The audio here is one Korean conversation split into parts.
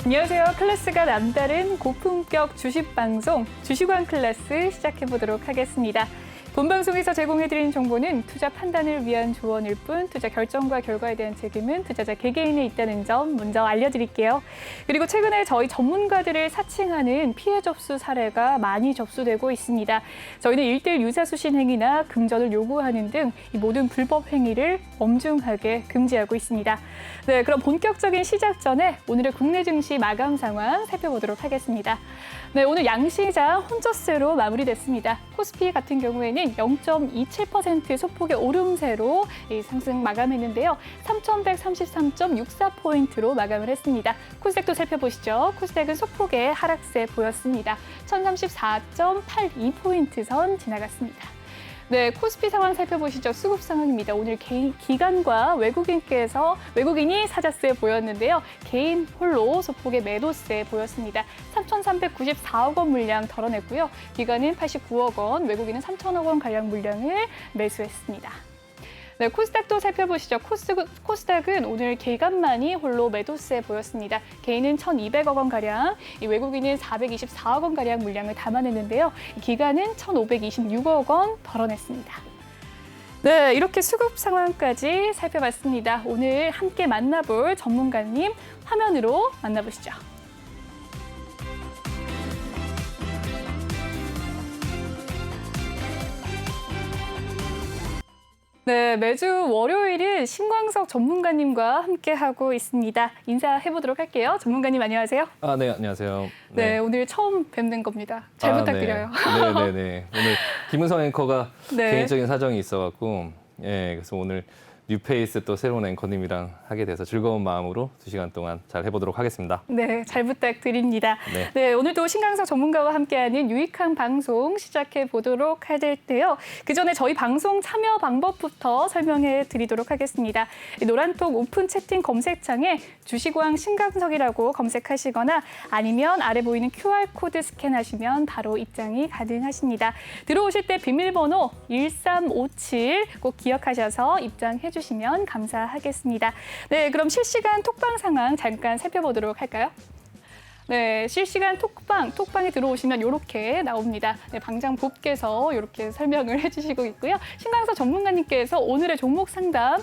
안녕하세요. 클래스가 남다른 고품격 주식 방송 주식왕 클래스 시작해보도록 하겠습니다. 본 방송에서 제공해드리는 정보는 투자 판단을 위한 조언일 뿐 투자 결정과 결과에 대한 책임은 투자자 개개인에 있다는 점 먼저 알려드릴게요. 그리고 최근에 저희 전문가들을 사칭하는 피해 접수 사례가 많이 접수되고 있습니다. 저희는 1:1 유사수신 행위나 금전을 요구하는 등 이 모든 불법 행위를 엄중하게 금지하고 있습니다. 네, 그럼 본격적인 시작 전에 오늘의 국내 증시 마감 상황 살펴보도록 하겠습니다. 네, 오늘 양시장 혼조세로 마무리됐습니다. 코스피 같은 경우에는 0.27% 소폭의 오름세로 상승 마감했는데요. 3,133.64포인트로 마감을 했습니다. 코스닥도 살펴보시죠. 코스닥은 소폭의 하락세 보였습니다. 1,034.82포인트 선 지나갔습니다. 네, 코스피 상황 살펴보시죠. 수급 상황입니다. 오늘 기관과 외국인이 사자세 보였는데요. 개인 홀로 소폭의 매도세 보였습니다. 3,394억 원 물량 덜어냈고요. 기관은 89억 원, 외국인은 3천억 원 가량 물량을 매수했습니다. 네, 코스닥도 살펴보시죠. 코스닥은 오늘 기관만이 홀로 매도세 보였습니다. 개인은 1,200억 원가량, 외국인은 424억 원가량 물량을 담아냈는데요. 기관은 1,526억 원 덜어냈습니다. 네, 이렇게 수급 상황까지 살펴봤습니다. 오늘 함께 만나볼 전문가님 화면으로 만나보시죠. 네, 매주 월요일은 신광석 전문가님과 함께하고 있습니다. 인사해보도록 할게요. 전문가님 안녕하세요. 네, 안녕하세요. 네, 오늘 처음 뵙는 겁니다. 잘 부탁드려요. 네. 오늘 김은성 앵커가 네. 개인적인 사정이 있어갖고, 그래서 오늘 뉴페이스 또 새로운 앵커님이랑 하게 돼서 즐거운 마음으로 2시간 동안 잘 해보도록 하겠습니다. 네, 잘 부탁드립니다. 네, 오늘도 신광석 전문가와 함께하는 유익한 방송 시작해 보도록 할 텐데요. 그 전에 저희 방송 참여 방법부터 설명해 드리도록 하겠습니다. 노란톡 오픈 채팅 검색창에 주식왕 신광석이라고 검색하시거나 아니면 아래 보이는 QR코드 스캔하시면 바로 입장이 가능하십니다. 들어오실 때 비밀번호 1357 꼭 기억하셔서 입장해 주시면 감사하겠습니다. 네, 그럼 실시간 톡방 상황 잠깐 살펴보도록 할까요? 네, 실시간 톡방에 들어오시면 이렇게 나옵니다. 네, 방장법께서 이렇게 설명을 해주시고 있고요. 신광석 전문가님께서 오늘의 종목 상담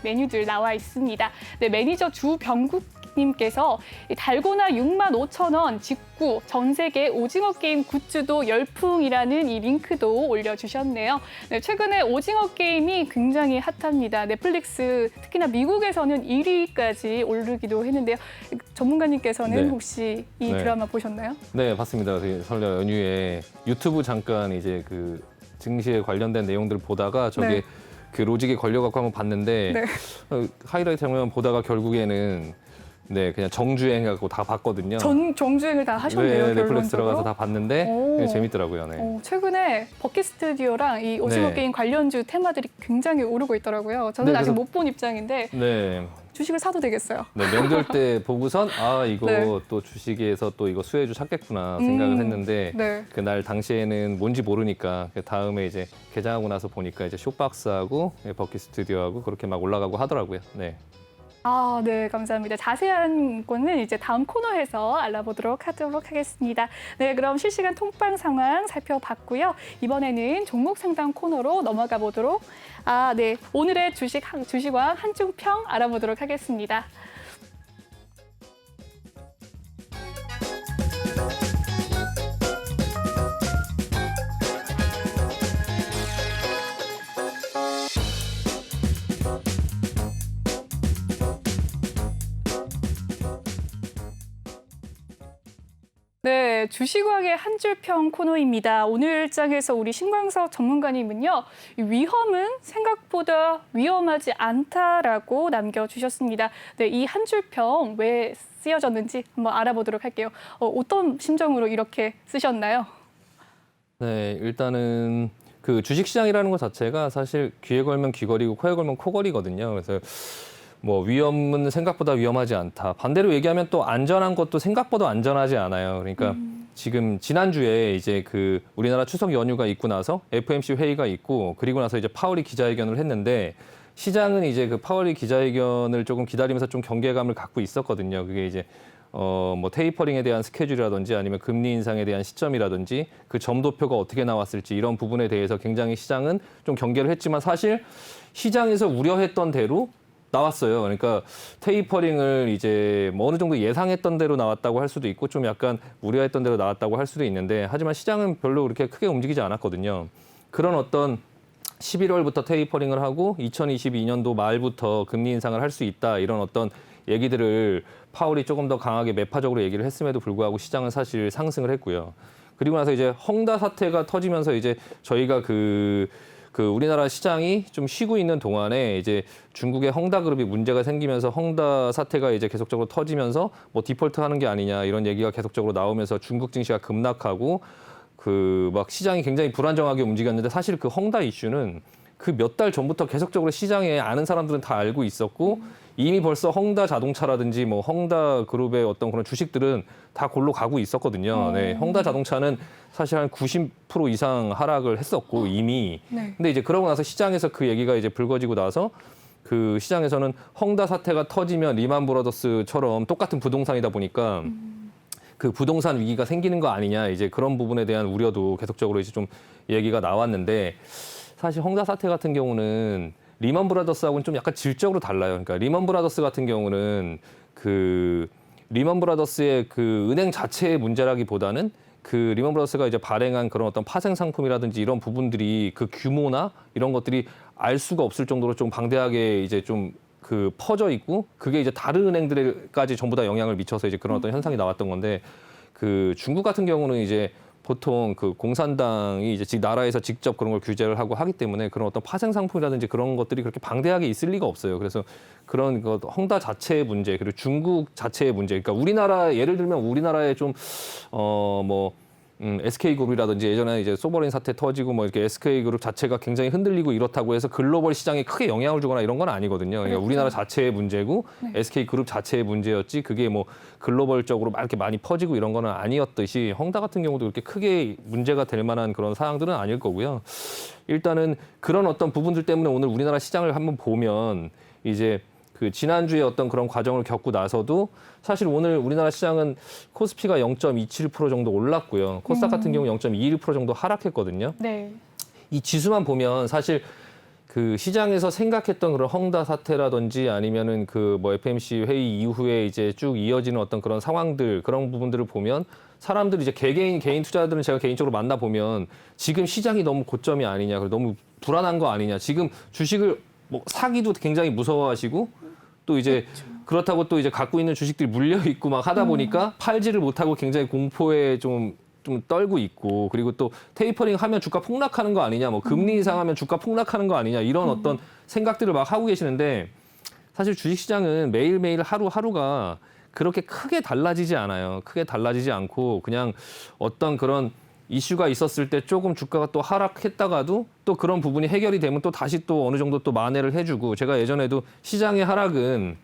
메뉴들 나와 있습니다. 네, 매니저 주병국님께서 달고나 65,000원 직구 전 세계 오징어 게임 굿즈도 열풍이라는 이 링크도 올려주셨네요. 네, 최근에 오징어 게임이 굉장히 핫합니다. 넷플릭스 특히나 미국에서는 1위까지 오르기도 했는데요. 전문가님께서는 혹시 이 드라마 보셨나요? 네, 봤습니다. 설 연휴에 유튜브 잠깐 이제 그 증시에 관련된 내용들을 보다가 저게 그 로직에 걸려갖고 한번 봤는데 하이라이트 장면 보다가 결국에는 그냥 정주행하고 다 봤거든요. 정주행을 다 하셨네요. 네, 넷플릭스 들어가서 다 봤는데 재밌더라고요. 네. 최근에 버킷 스튜디오랑 이 오징어 게임 관련주 테마들이 굉장히 오르고 있더라고요. 저는 아직 못 본 입장인데 주식을 사도 되겠어요. 네, 명절 때 보고선 이거 또 주식에서 또 이거 수혜주 찾겠구나 생각을 했는데 그날 당시에는 뭔지 모르니까 그 다음에 이제 개장하고 나서 보니까 이제 쇼박스하고 버킷 스튜디오하고 그렇게 막 올라가고 하더라고요. 네. 네, 감사합니다. 자세한 거는 이제 다음 코너에서 알아보도록 하겠습니다. 네, 그럼 실시간 톡방 상황 살펴봤고요. 이번에는 종목 상담 코너로 넘어가 보도록. 네, 오늘의 주식왕 한중평 알아보도록 하겠습니다. 네, 주식왕의 한 줄평 코너입니다. 오늘 장에서 우리 신광석 전문가님은요, 위험은 생각보다 위험하지 않다라고 남겨주셨습니다. 네, 이 한 줄평 왜 쓰여졌는지 한번 알아보도록 할게요. 어떤 심정으로 이렇게 쓰셨나요? 네, 일단은 그 주식시장이라는 것 자체가 사실 귀에 걸면 귀걸이고 코에 걸면 코걸이거든요. 그래서 뭐 위험은 생각보다 위험하지 않다. 반대로 얘기하면 또 안전한 것도 생각보다 안전하지 않아요. 그러니까 지금 지난주에 이제 그 우리나라 추석 연휴가 있고 나서 FOMC 회의가 있고 그리고 나서 이제 파월이 기자회견을 했는데 시장은 이제 그 파월이 기자회견을 조금 기다리면서 좀 경계감을 갖고 있었거든요. 그게 이제 뭐 테이퍼링에 대한 스케줄이라든지 아니면 금리 인상에 대한 시점이라든지 그 점도표가 어떻게 나왔을지 이런 부분에 대해서 굉장히 시장은 좀 경계를 했지만 사실 시장에서 우려했던 대로 나왔어요. 그러니까 테이퍼링을 이제 뭐 어느 정도 예상했던 대로 나왔다고 할 수도 있고 좀 약간 우려했던 대로 나왔다고 할 수도 있는데 하지만 시장은 별로 그렇게 크게 움직이지 않았거든요. 그런 어떤 11월부터 테이퍼링을 하고 2022년도 말부터 금리 인상을 할 수 있다 이런 어떤 얘기들을 파월이 조금 더 강하게 매파적으로 얘기를 했음에도 불구하고 시장은 사실 상승을 했고요. 그리고 나서 이제 헝다 사태가 터지면서 이제 저희가 그 우리나라 시장이 좀 쉬고 있는 동안에 이제 중국의 헝다 그룹이 문제가 생기면서 헝다 사태가 이제 계속적으로 터지면서 뭐 디폴트 하는 게 아니냐 이런 얘기가 계속적으로 나오면서 중국 증시가 급락하고 그 막 시장이 굉장히 불안정하게 움직였는데 사실 그 헝다 이슈는 그 몇 달 전부터 계속적으로 시장에 아는 사람들은 다 알고 있었고 이미 벌써 헝다 자동차라든지 뭐 헝다 그룹의 어떤 그런 주식들은 다 골로 가고 있었거든요. 네, 헝다 자동차는 사실 한 90% 이상 하락을 했었고 이미. 네. 근데 이제 그러고 나서 시장에서 그 얘기가 이제 불거지고 나서 그 시장에서는 헝다 사태가 터지면 리만 브라더스처럼 똑같은 부동산이다 보니까 그 부동산 위기가 생기는 거 아니냐 이제 그런 부분에 대한 우려도 계속적으로 이제 좀 얘기가 나왔는데 사실 헝다 사태 같은 경우는 리먼 브라더스하고는 좀 약간 질적으로 달라요. 그러니까 리먼 브라더스 같은 경우는 그 리먼 브라더스의 그 은행 자체의 문제라기보다는 그 리먼 브라더스가 이제 발행한 그런 어떤 파생 상품이라든지 이런 부분들이 그 규모나 이런 것들이 알 수가 없을 정도로 좀 방대하게 이제 좀 그 퍼져 있고 그게 이제 다른 은행들에까지 전부 다 영향을 미쳐서 이제 그런 어떤 현상이 나왔던 건데 그 중국 같은 경우는 이제 보통 그 공산당이 이제 나라에서 직접 그런 걸 규제를 하고 하기 때문에 그런 어떤 파생 상품이라든지 그런 것들이 그렇게 방대하게 있을 리가 없어요. 그래서 그런 그 헝다 자체의 문제 그리고 중국 자체의 문제. 그러니까 우리나라 예를 들면 우리나라에 좀 SK그룹이라든지 예전에 이제 소버린 사태 터지고 뭐 이렇게 SK그룹 자체가 굉장히 흔들리고 이렇다고 해서 글로벌 시장에 크게 영향을 주거나 이런 건 아니거든요. 그러니까 우리나라 자체의 문제고 SK그룹 자체의 문제였지 그게 뭐 글로벌적으로 막 이렇게 많이 퍼지고 이런 거는 아니었듯이 헝다 같은 경우도 그렇게 크게 문제가 될 만한 그런 사항들은 아닐 거고요. 일단은 그런 어떤 부분들 때문에 오늘 우리나라 시장을 한번 보면 이제 그 지난주에 어떤 그런 과정을 겪고 나서도 사실 오늘 우리나라 시장은 코스피가 0.27% 정도 올랐고요. 코스닥 같은 경우 0.21% 정도 하락했거든요. 네. 이 지수만 보면 사실 그 시장에서 생각했던 그런 헝다 사태라든지 아니면은 그 뭐 FMC 회의 이후에 이제 쭉 이어지는 어떤 그런 상황들 그런 부분들을 보면 사람들이 이제 개인 투자자들은 제가 개인적으로 만나 보면 지금 시장이 너무 고점이 아니냐, 그리고 너무 불안한 거 아니냐, 지금 주식을 뭐 사기도 굉장히 무서워하시고 또 이제 그렇다고 또 이제 갖고 있는 주식들이 물려 있고 막 하다 보니까 팔지를 못하고 굉장히 공포에 좀 떨고 있고 그리고 또 테이퍼링 하면 주가 폭락하는 거 아니냐, 뭐 금리 인상하면 주가 폭락하는 거 아니냐 이런 어떤 생각들을 막 하고 계시는데 사실 주식시장은 매일매일 하루하루가 그렇게 크게 달라지지 않아요. 크게 달라지지 않고 그냥 어떤 그런 이슈가 있었을 때 조금 주가가 또 하락했다가도 또 그런 부분이 해결이 되면 또 다시 또 어느 정도 또 만회를 해주고 제가 예전에도 시장의 하락은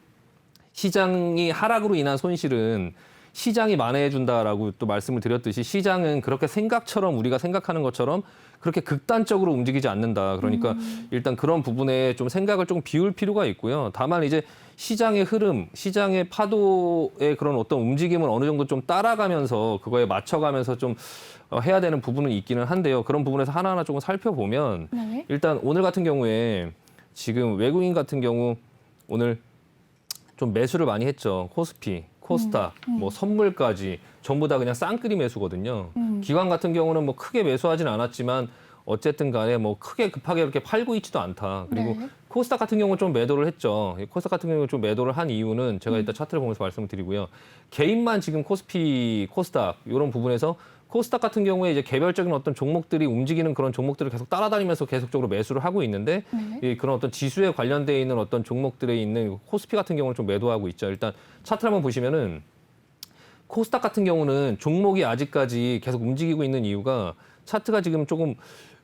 시장이 하락으로 인한 손실은 시장이 만회해준다라고 또 말씀을 드렸듯이 시장은 그렇게 생각처럼 우리가 생각하는 것처럼 그렇게 극단적으로 움직이지 않는다. 그러니까 일단 그런 부분에 좀 생각을 좀 비울 필요가 있고요. 다만 이제 시장의 흐름, 시장의 파도의 그런 어떤 움직임을 어느 정도 좀 따라가면서 그거에 맞춰가면서 좀 해야 되는 부분은 있기는 한데요. 그런 부분에서 하나하나 조금 살펴보면 네. 일단 오늘 같은 경우에 지금 외국인 같은 경우 오늘 좀 매수를 많이 했죠. 코스피, 코스닥, 뭐 선물까지 전부 다 그냥 쌍끌이 매수거든요. 기관 같은 경우는 뭐 크게 매수하진 않았지만 어쨌든 간에 뭐 크게 급하게 이렇게 팔고 있지도 않다. 그리고 네. 코스닥 같은 경우는 좀 매도를 했죠. 코스닥 같은 경우는 좀 매도를 한 이유는 제가 이따 차트를 보면서 말씀을 드리고요. 개인만 지금 코스피, 코스닥 이런 부분에서 코스닥 같은 경우에 이제 개별적인 어떤 종목들이 움직이는 그런 종목들을 계속 따라다니면서 계속적으로 매수를 하고 있는데 이 그런 어떤 지수에 관련돼 있는 어떤 종목들에 있는 코스피 같은 경우는 좀 매도하고 있죠. 일단 차트를 한번 보시면은 코스닥 같은 경우는 종목이 아직까지 계속 움직이고 있는 이유가 차트가 지금 조금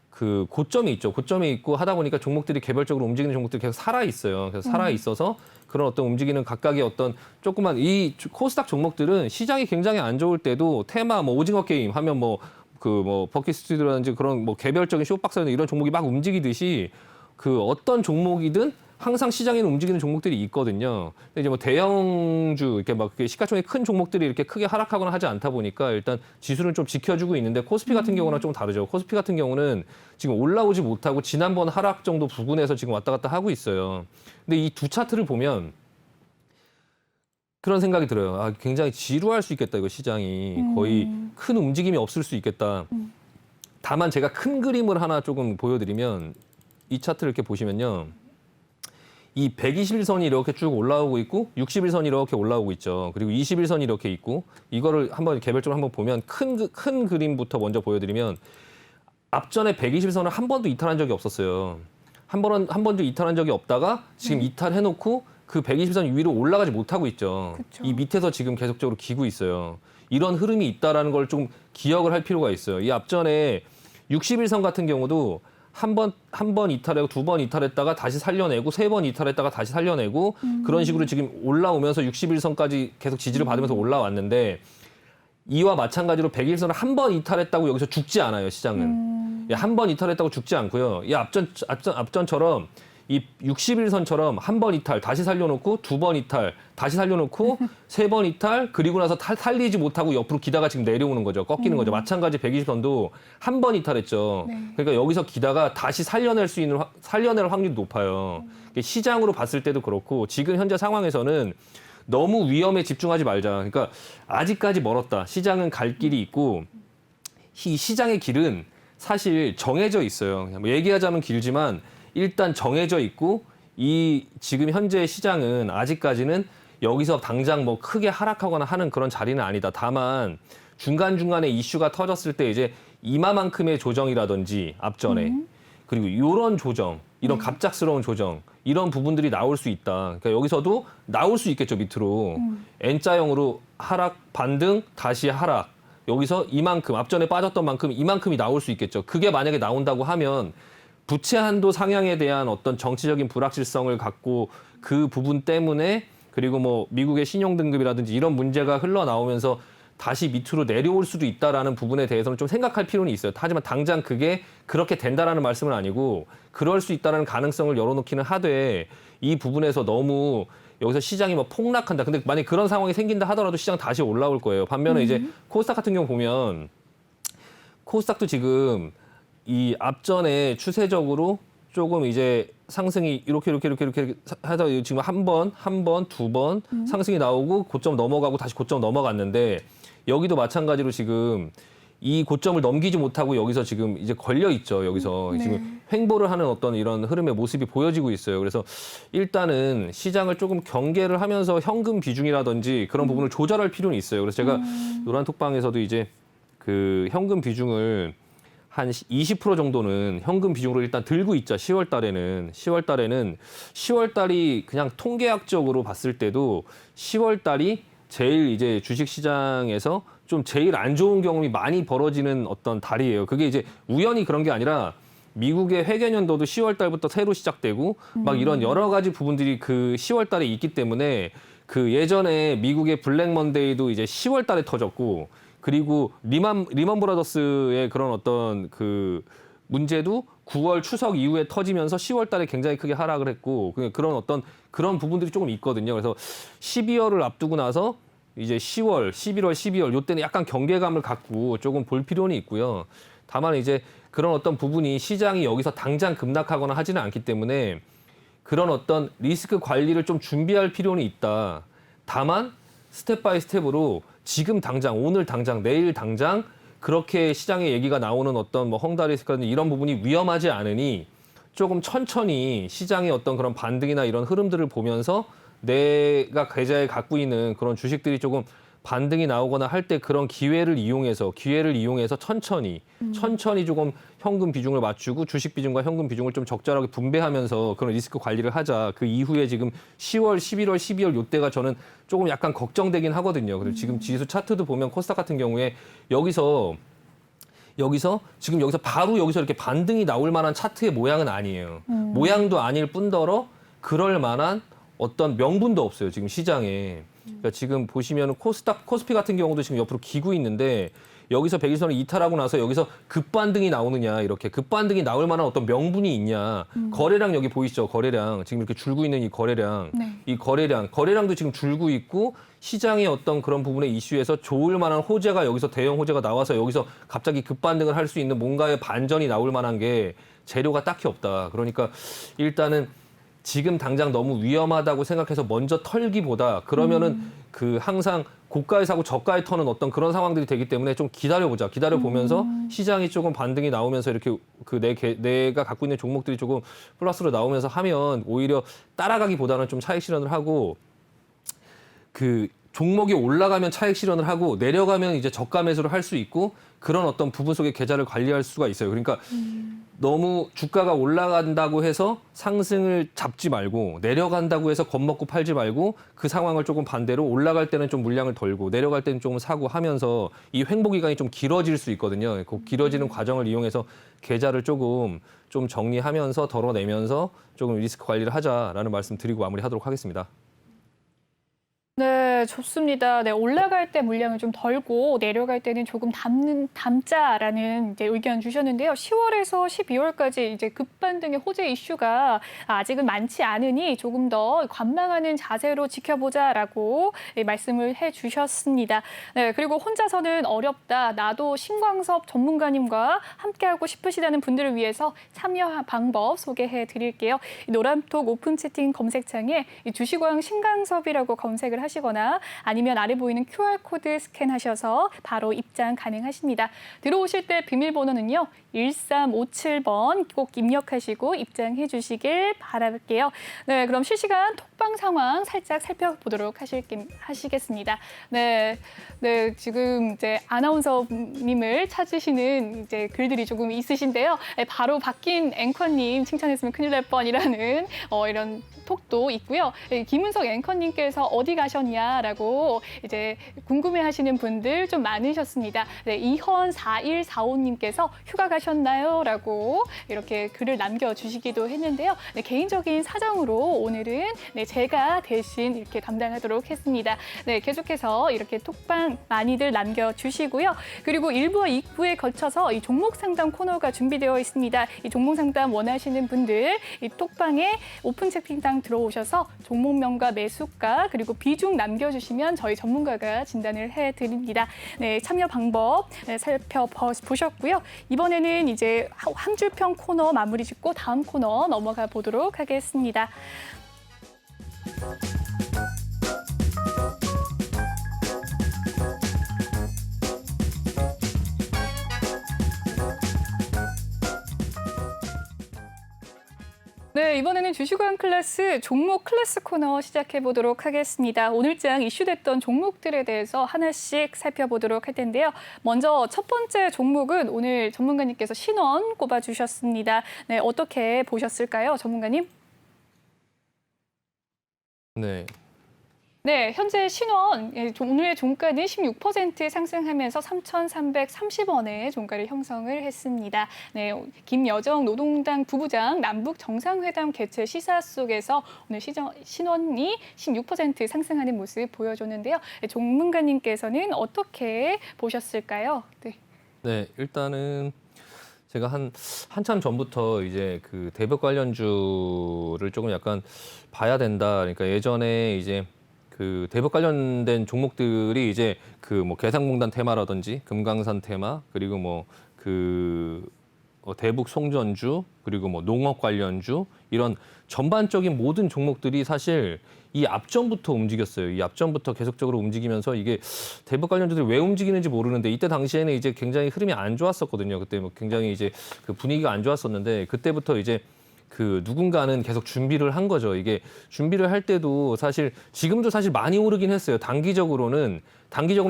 그 고점이 있죠. 고점이 있고 하다 보니까 종목들이 개별적으로 움직이는 종목들이 계속 살아 있어요. 그래서 살아 있어서 그런 어떤 움직이는 각각의 어떤 조그만 이 코스닥 종목들은 시장이 굉장히 안 좋을 때도 테마 뭐 오징어 게임 하면 뭐 그 뭐 버킷 스튜디오라든지 그런 뭐 개별적인 쇼박스라든지 이런 종목이 막 움직이듯이 그 어떤 종목이든 항상 시장에는 움직이는 종목들이 있거든요. 근데 이제 뭐 대형주 이렇게 막 시가총액 큰 종목들이 이렇게 크게 하락하거나 하지 않다 보니까 일단 지수는 좀 지켜주고 있는데 코스피 같은 경우는 좀 다르죠. 코스피 같은 경우는 지금 올라오지 못하고 지난번 하락 정도 부근에서 지금 왔다 갔다 하고 있어요. 근데 이 두 차트를 보면 그런 생각이 들어요. 아, 굉장히 지루할 수 있겠다, 이거 시장이. 거의 큰 움직임이 없을 수 있겠다. 다만 제가 큰 그림을 하나 조금 보여드리면 이 차트를 이렇게 보시면요. 이 121선이 이렇게 쭉 올라오고 있고 61선이 이렇게 올라오고 있죠. 그리고 21선이 이렇게 있고 이거를 한번 개별적으로 한번 보면 큰 그림부터 먼저 보여드리면 앞전에 121선을 한 번도 이탈한 적이 없었어요. 한 번도 이탈한 적이 없다가 지금 이탈해놓고 그 120선 위로 올라가지 못하고 있죠. 그쵸. 이 밑에서 지금 계속적으로 기고 있어요. 이런 흐름이 있다라는 걸 좀 기억을 할 필요가 있어요. 이 앞전에 61선 같은 경우도 한 번 이탈하고 두 번 이탈했다가 다시 살려내고 세 번 이탈했다가 다시 살려내고 그런 식으로 지금 올라오면서 61선까지 계속 지지를 받으면서 올라왔는데 이와 마찬가지로 101선을 한 번 이탈했다고 여기서 죽지 않아요, 시장은. 한 번 이탈했다고 죽지 않고요. 이 앞전처럼 이 61선처럼 한 번 이탈, 다시 살려놓고 두 번 이탈, 다시 살려놓고 세 번 이탈, 그리고 나서 살리지 못하고 옆으로 기다가 지금 내려오는 거죠. 꺾이는 거죠. 마찬가지 120선도 한 번 이탈했죠. 네. 그러니까 여기서 기다가 다시 살려낼 확률이 높아요. 시장으로 봤을 때도 그렇고 지금 현재 상황에서는 너무 위험에 집중하지 말자. 그러니까 아직까지 멀었다. 시장은 갈 길이 있고 이 시장의 길은 사실 정해져 있어요. 뭐 얘기하자면 길지만 일단 정해져 있고 이 지금 현재 시장은 아직까지는 여기서 당장 뭐 크게 하락하거나 하는 그런 자리는 아니다. 다만 중간중간에 이슈가 터졌을 때 이제 이마만큼의 조정이라든지 앞전에 그리고 이런 조정, 이런 갑작스러운 조정 이런 부분들이 나올 수 있다. 그러니까 여기서도 나올 수 있겠죠, 밑으로. N자형으로 하락, 반등, 다시 하락. 여기서 이만큼, 앞전에 빠졌던 만큼 이만큼이 나올 수 있겠죠. 그게 만약에 나온다고 하면 부채 한도 상향에 대한 어떤 정치적인 불확실성을 갖고 그 부분 때문에 그리고 뭐 미국의 신용 등급이라든지 이런 문제가 흘러나오면서 다시 밑으로 내려올 수도 있다라는 부분에 대해서는 좀 생각할 필요는 있어요. 하지만 당장 그게 그렇게 된다라는 말씀은 아니고 그럴 수 있다는 가능성을 열어놓기는 하되 이 부분에서 너무 여기서 시장이 뭐 폭락한다. 근데 만약 그런 상황이 생긴다 하더라도 시장 다시 올라올 거예요. 반면에 이제 코스닥 같은 경우 보면 코스닥도 지금 이 앞전에 추세적으로 조금 이제 상승이 이렇게 하다 지금 한 번, 두 번 상승이 나오고 고점 넘어가고 다시 고점 넘어갔는데 여기도 마찬가지로 지금 이 고점을 넘기지 못하고 여기서 지금 이제 걸려 있죠. 여기서 지금 횡보를 하는 어떤 이런 흐름의 모습이 보여지고 있어요. 그래서 일단은 시장을 조금 경계를 하면서 현금 비중이라든지 그런 부분을 조절할 필요는 있어요. 그래서 제가 노란톡방에서도 이제 그 현금 비중을 한 20% 정도는 현금 비중으로 일단 들고 있자. 10월 달이 그냥 통계학적으로 봤을 때도 10월 달이 제일 이제 주식 시장에서 좀 제일 안 좋은 경험이 많이 벌어지는 어떤 달이에요. 그게 이제 우연히 그런 게 아니라 미국의 회계년도도 10월 달부터 새로 시작되고 막 이런 여러 가지 부분들이 그 10월 달에 있기 때문에 그 예전에 미국의 블랙 먼데이도 이제 10월 달에 터졌고 그리고 리만 브라더스의 그런 어떤 그 문제도 9월 추석 이후에 터지면서 10월 달에 굉장히 크게 하락을 했고 그런 어떤 그런 부분들이 조금 있거든요. 그래서 12월을 앞두고 나서 이제 10월, 11월, 12월 요때는 약간 경계감을 갖고 조금 볼 필요는 있고요. 다만 이제 그런 어떤 부분이 시장이 여기서 당장 급락하거나 하지는 않기 때문에 그런 어떤 리스크 관리를 좀 준비할 필요는 있다. 다만 스텝 바이 스텝으로 지금 당장, 오늘 당장, 내일 당장 그렇게 시장에 얘기가 나오는 어떤 뭐 헝다리스크라든지 이런 부분이 위험하지 않으니 조금 천천히 시장의 어떤 그런 반등이나 이런 흐름들을 보면서 내가 계좌에 갖고 있는 그런 주식들이 조금 반등이 나오거나 할 때 그런 기회를 이용해서 천천히 조금 현금 비중을 맞추고 주식 비중과 현금 비중을 좀 적절하게 분배하면서 그런 리스크 관리를 하자. 그 이후에 지금 10월, 11월, 12월 요때가 저는 조금 약간 걱정되긴 하거든요. 그리고 지금 지수 차트도 보면 코스닥 같은 경우에 여기서 지금 여기서 바로 여기서 이렇게 반등이 나올 만한 차트의 모양은 아니에요. 모양도 아닐 뿐더러 그럴 만한 어떤 명분도 없어요. 지금 시장에. 그러니까 지금 보시면 코스피 같은 경우도 지금 옆으로 기고 있는데 여기서 120선을 이탈하고 나서 여기서 급반등이 나오느냐 이렇게 급반등이 나올 만한 어떤 명분이 있냐. 거래량 여기 보이시죠? 거래량 지금 이렇게 줄고 있는 이 거래량, 네. 이 거래량도 지금 줄고 있고 시장의 어떤 그런 부분의 이슈에서 좋을 만한 호재가 여기서 대형 호재가 나와서 여기서 갑자기 급반등을 할 수 있는 뭔가의 반전이 나올 만한 게 재료가 딱히 없다. 그러니까 일단은 지금 당장 너무 위험하다고 생각해서 먼저 털기보다 그러면은 그 항상 고가에 사고 저가에 터는 어떤 그런 상황들이 되기 때문에 좀 기다려보자. 기다려보면서 시장이 조금 반등이 나오면서 이렇게 그 내가 갖고 있는 종목들이 조금 플러스로 나오면서 하면 오히려 따라가기보다는 좀 차익 실현을 하고 그 종목이 올라가면 차익 실현을 하고 내려가면 이제 저가 매수를 할 수 있고 그런 어떤 부분 속의 계좌를 관리할 수가 있어요. 그러니까 너무 주가가 올라간다고 해서 상승을 잡지 말고 내려간다고 해서 겁먹고 팔지 말고 그 상황을 조금 반대로 올라갈 때는 좀 물량을 덜고 내려갈 때는 조금 사고 하면서 이 횡보 기간이 좀 길어질 수 있거든요. 그 길어지는 과정을 이용해서 계좌를 조금 좀 정리하면서 덜어내면서 조금 리스크 관리를 하자라는 말씀 드리고 마무리하도록 하겠습니다. 네, 좋습니다. 네, 올라갈 때 물량을 좀 덜고 내려갈 때는 조금 담자라는 이제 의견 주셨는데요. 10월에서 12월까지 이제 급반등의 호재 이슈가 아직은 많지 않으니 조금 더 관망하는 자세로 지켜보자라고 말씀을 해주셨습니다. 네, 그리고 혼자서는 어렵다. 나도 신광섭 전문가님과 함께하고 싶으시다는 분들을 위해서 참여 방법 소개해 드릴게요. 노란톡 오픈 채팅 검색창에 주식왕 신광섭이라고 검색을 하시거나 아니면 아래 보이는 QR코드 스캔하셔서 바로 입장 가능하십니다. 들어오실 때 비밀번호는요. 1357번 꼭 입력하시고 입장해 주시길 바랄게요. 네, 그럼 실시간 톡방 상황 살짝 살펴보도록 하시겠습니다. 네, 지금 이제 아나운서님을 찾으시는 이제 글들이 조금 있으신데요. 바로 바뀐 앵커님 칭찬했으면 큰일 날 뻔이라는 이런 톡도 있고요. 김은석 앵커님께서 어디 가셨냐라고 이제 궁금해하시는 분들 좀 많으셨습니다. 네, 이현 4145님께서 휴가 가셨나요? 라고 이렇게 글을 남겨주시기도 했는데요. 네, 개인적인 사정으로 오늘은 제가 대신 이렇게 담당하도록 했습니다. 네, 계속해서 이렇게 톡방 많이들 남겨주시고요. 그리고 1부와 2부에 거쳐서 이 종목 상담 코너가 준비되어 있습니다. 이 종목 상담 원하시는 분들 이 톡방에 오픈 채팅방 들어오셔서 종목명과 매수가 그리고 비중 남겨주시면 저희 전문가가 진단을 해드립니다. 네, 참여 방법 살펴보셨고요. 이번에는 이제 한 줄평 코너 마무리 짓고 다음 코너 넘어가 보도록 하겠습니다. 네, 이번에는 주식왕 클래스 종목 클래스 코너 시작해 보도록 하겠습니다. 오늘장 이슈됐던 종목들에 대해서 하나씩 살펴보도록 할 텐데요. 먼저 첫 번째 종목은 오늘 전문가님께서 신원 꼽아주셨습니다. 네, 어떻게 보셨을까요, 전문가님? 네, 현재 신원 오늘의 종가는 16% 상승하면서 3,330원의 종가를 형성을 했습니다. 네, 김여정 노동당 부부장 남북 정상회담 개최 시사 속에서 오늘 신원이 16% 상승하는 모습 보여줬는데요. 전문가님께서는 어떻게 보셨을까요? 네, 일단은 제가 한참 전부터 이제 그 대북 관련주를 조금 약간 봐야 된다. 그러니까 예전에 이제 그 대북 관련된 종목들이 이제 그 뭐 개성공단 테마라든지 금강산 테마 그리고 뭐 그 대북 송전주 그리고 뭐 농업 관련주 이런 전반적인 모든 종목들이 사실 이 앞전부터 움직였어요. 이 앞전부터 계속적으로 움직이면서 이게 대북 관련주들이 왜 움직이는지 모르는데 이때 당시에는 이제 굉장히 흐름이 안 좋았었거든요. 그때 뭐 굉장히 이제 그 분위기가 안 좋았었는데 그때부터 이제 그 누군가는 계속 준비를 한 거죠. 이게 준비를 할 때도 사실 지금도 사실 많이 오르긴 했어요. 단기적으로는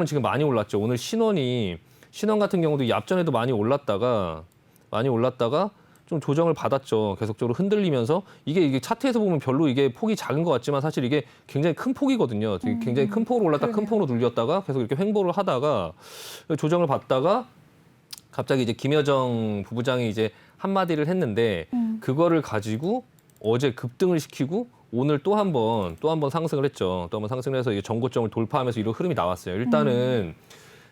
지금 많이 올랐죠. 오늘 신원 같은 경우도 이 앞전에도 많이 올랐다가 좀 조정을 받았죠. 계속적으로 흔들리면서 이게 차트에서 보면 별로 이게 폭이 작은 것 같지만 사실 이게 굉장히 큰 폭이거든요. 굉장히 큰 폭으로 올랐다 큰 폭으로 눌렸다가 계속 이렇게 횡보를 하다가 조정을 받다가 갑자기 이제 김여정 부부장이 이제 한마디를 했는데 그거를 가지고 어제 급등을 시키고 오늘 또 한 번 상승을 했죠. 또 한 번 상승을 해서 이게 전고점을 돌파하면서 이런 흐름이 나왔어요. 일단은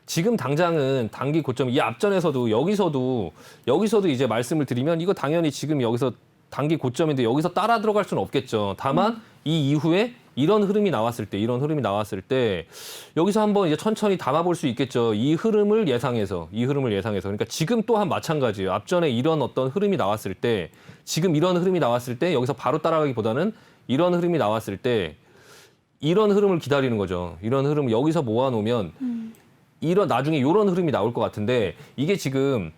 지금 당장은 단기 고점 이 앞전에서도 여기서도 이제 말씀을 드리면 이거 당연히 지금 여기서 단기 고점인데 여기서 따라 들어갈 수는 없겠죠. 다만 이 이후에 이런 흐름이 나왔을 때 여기서 한번 이제 천천히 담아볼 수 있겠죠. 이 흐름을 예상해서. 그러니까 지금 또한 마찬가지예요. 앞전에 이런 어떤 흐름이 나왔을 때 지금 이런 흐름이 나왔을 때 여기서 바로 따라가기보다는 이런 흐름이 나왔을 때 이런 흐름을 기다리는 거죠. 이런 흐름을 여기서 모아놓으면 나중에 이런 흐름이 나올 것 같은데 이게 지금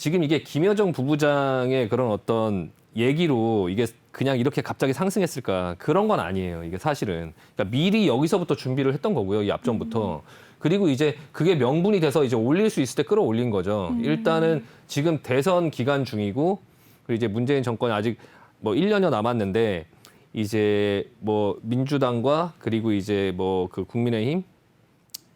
이게 김여정 부부장의 그런 어떤 얘기로 이게 그냥 이렇게 갑자기 상승했을까 그런 건 아니에요. 이게 사실은 그러니까 미리 여기서부터 준비를 했던 거고요. 이 앞전부터. 그리고 이제 그게 명분이 돼서 이제 올릴 수 있을 때 끌어올린 거죠. 일단은 지금 대선 기간 중이고 그리고 이제 문재인 정권이 아직 뭐 1년여 남았는데 이제 뭐 민주당과 그리고 이제 뭐 그 국민의힘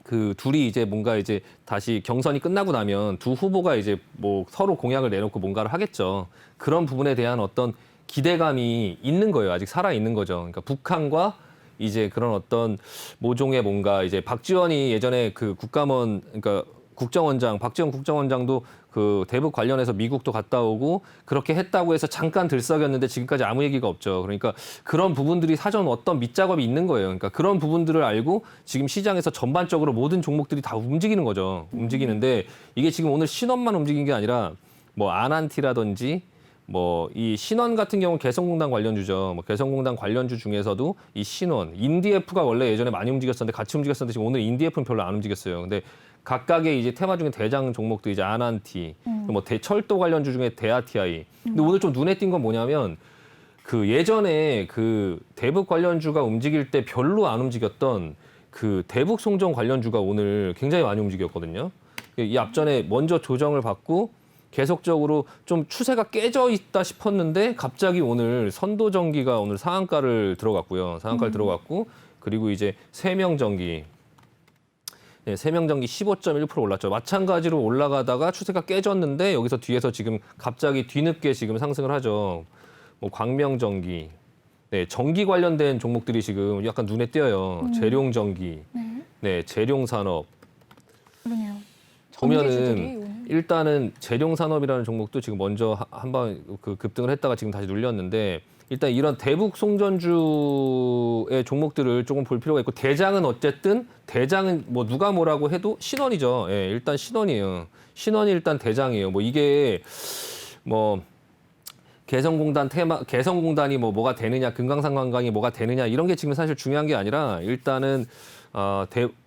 그 둘이 이제 뭔가 이제 다시 경선이 끝나고 나면 두 후보가 이제 뭐 서로 공약을 내놓고 뭔가를 하겠죠. 그런 부분에 대한 어떤 기대감이 있는 거예요. 아직 살아 있는 거죠. 그러니까 북한과 이제 그런 어떤 모종의 뭔가 이제 박지원이 예전에 그 국감원 그러니까 박지원 국정원장도 그 대북 관련해서 미국도 갔다 오고 그렇게 했다고 해서 잠깐 들썩였는데 지금까지 아무 얘기가 없죠. 그러니까 그런 부분들이 사전 어떤 밑작업이 있는 거예요. 그러니까 그런 부분들을 알고 지금 시장에서 전반적으로 모든 종목들이 다 움직이는 거죠. 움직이는데 이게 지금 오늘 신원만 움직인 게 아니라 뭐 아난티라든지 뭐 이 신원 같은 경우는 개성공단 관련주죠. 뭐 개성공단 관련주 중에서도 이 신원, 인디에프가 원래 예전에 많이 움직였었는데 같이 움직였었는데 지금 오늘 인디에프는 별로 안 움직였어요. 근데 각각의 이제 테마 중에 대장 종목도 이제 아난티, 뭐 철도 관련주 중에 대아티아이. 근데 오늘 좀 눈에 띈 건 뭐냐면 그 예전에 그 대북 관련주가 움직일 때 별로 안 움직였던 그 대북 송전 관련주가 오늘 굉장히 많이 움직였거든요. 이 앞전에 먼저 조정을 받고 계속적으로 좀 추세가 깨져 있다 싶었는데 갑자기 오늘 선도전기가 오늘 상한가를 들어갔고요. 들어갔고 그리고 이제 세명전기. 네, 세명전기 15.1% 올랐죠. 마찬가지로 올라가다가 추세가 깨졌는데 여기서 뒤에서 지금 갑자기 뒤늦게 지금 상승을 하죠. 뭐 광명전기, 네, 전기 관련된 종목들이 지금 약간 눈에 띄어요. 재룡전기, 네, 재룡산업. 그러네요. 보면은 일단은 재룡산업이라는 종목도 지금 먼저 한번 그 급등을 했다가 지금 다시 눌렸는데 일단 이런 대북 송전주의 종목들을 조금 볼 필요가 있고 대장은 뭐 누가 뭐라고 해도 신원이죠. 예, 일단 신원이에요. 신원이 일단 대장이에요. 뭐 이게 뭐 개성공단이 뭐가 되느냐, 금강산관광이 뭐가 되느냐 이런 게 지금 사실 중요한 게 아니라 일단은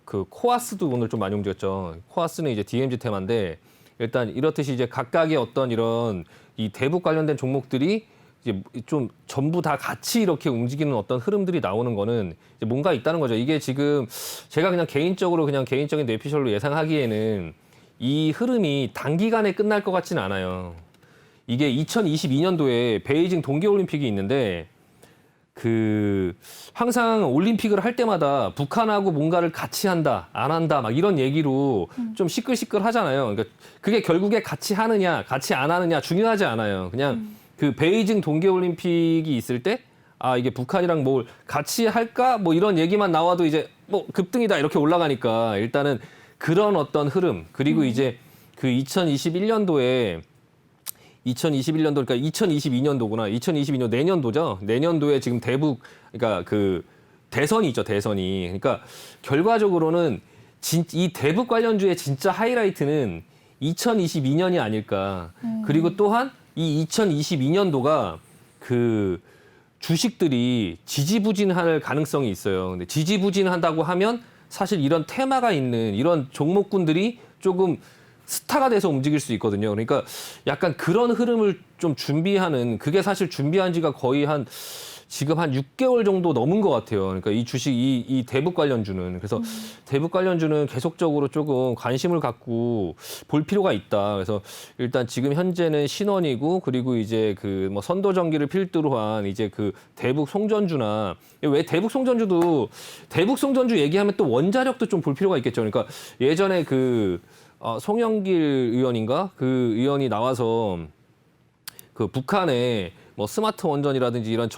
그 코아스도 오늘 좀 많이 움직였죠. 코아스는 이제 DMZ 테마인데 일단 이렇듯이 이제 각각의 어떤 이런 이 대북 관련된 종목들이 이제 좀 전부 다 같이 이렇게 움직이는 어떤 흐름들이 나오는 거는 이제 뭔가 있다는 거죠. 이게 지금 제가 그냥 개인적인 뇌피셜로 예상하기에는 이 흐름이 단기간에 끝날 것 같지는 않아요. 이게 2022년도에 베이징 동계올림픽이 있는데 그 항상 올림픽을 할 때마다 북한하고 뭔가를 같이 한다, 안 한다, 막 이런 얘기로 좀 시끌시끌 하잖아요. 그러니까 그게 결국에 같이 하느냐, 같이 안 하느냐 중요하지 않아요. 그냥 그 베이징 동계올림픽이 있을 때 아, 이게 북한이랑 뭘 같이 할까? 뭐 이런 얘기만 나와도 이제 뭐 급등이다 이렇게 올라가니까 일단은 그런 어떤 흐름 그리고 이제 그 2021년도에 그러니까 2022년도구나. 2022년 내년도죠. 내년도에 지금 그러니까 그 대선이 있죠. 대선이. 그러니까 결과적으로는 이 대북 관련주의 진짜 하이라이트는 2022년이 아닐까. 그리고 또한 이 2022년도가 그 주식들이 지지부진할 가능성이 있어요. 근데 지지부진한다고 하면 사실 이런 테마가 있는 이런 종목군들이 조금 스타가 돼서 움직일 수 있거든요. 그러니까 약간 그런 흐름을 좀 준비하는 그게 사실 준비한 지가 거의 지금 한 6개월 정도 넘은 것 같아요. 그러니까 이 주식, 이 대북 관련주는. 그래서 대북 관련주는 계속적으로 조금 관심을 갖고 볼 필요가 있다. 그래서 일단 지금 현재는 신원이고 그리고 이제 그 뭐 선도전기를 필두로 한 이제 그 대북 송전주나 왜 대북 송전주 얘기하면 또 원자력도 좀 볼 필요가 있겠죠. 그러니까 예전에 송영길 의원인가? 그 의원이 나와서 그 북한에 뭐 스마트 원전이라든지 이런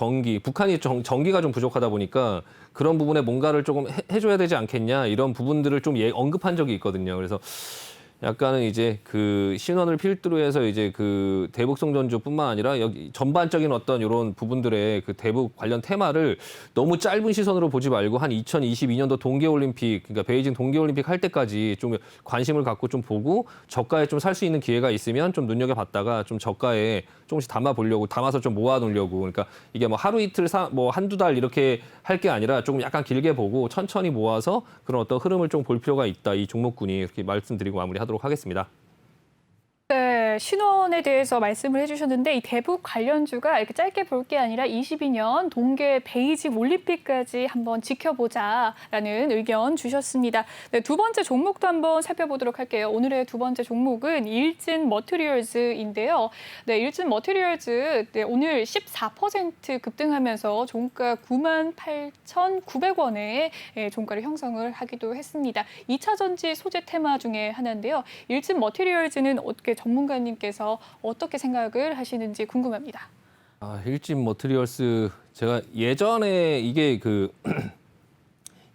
북한이 전기가 좀 부족하다 보니까 그런 부분에 뭔가를 조금 해줘야 되지 않겠냐 이런 부분들을 좀 언급한 적이 있거든요. 그래서 약간은 이제 그 신원을 필두로 해서 이제 그 대북송 전주뿐만 아니라 여기 전반적인 어떤 이런 부분들의 그 대북 관련 테마를 너무 짧은 시선으로 보지 말고 한 2022년도 동계올림픽, 그러니까 베이징 동계올림픽 할 때까지 좀 관심을 갖고 좀 보고 저가에 좀 살 수 있는 기회가 있으면 좀 눈여겨봤다가 좀 저가에 조금씩 담아서 좀 모아놓으려고. 그러니까 이게 뭐 하루 이틀 뭐 한두 달 이렇게 할 게 아니라 조금 약간 길게 보고 천천히 모아서 그런 어떤 흐름을 좀 볼 필요가 있다. 이 종목군이 이렇게 말씀드리고 마무리하도록 하겠습니다. 네, 신원에 대해서 말씀을 해주셨는데 이 대북 관련주가 이렇게 짧게 볼 게 아니라 22년 동계 베이징 올림픽까지 한번 지켜보자라는 의견 주셨습니다. 네, 두 번째 종목도 한번 살펴보도록 할게요. 오늘의 두 번째 종목은 일진 머티리얼즈인데요. 네, 일진 머티리얼즈 오늘 14% 급등하면서 종가 98,900원에 종가를 형성을 하기도 했습니다. 2차 전지 소재 테마 중에 하나인데요. 일진 머티리얼즈는 어떻게 전문가님께서 어떻게 생각을 하시는지 궁금합니다. 일진 머티리얼스 제가 예전에 이게 그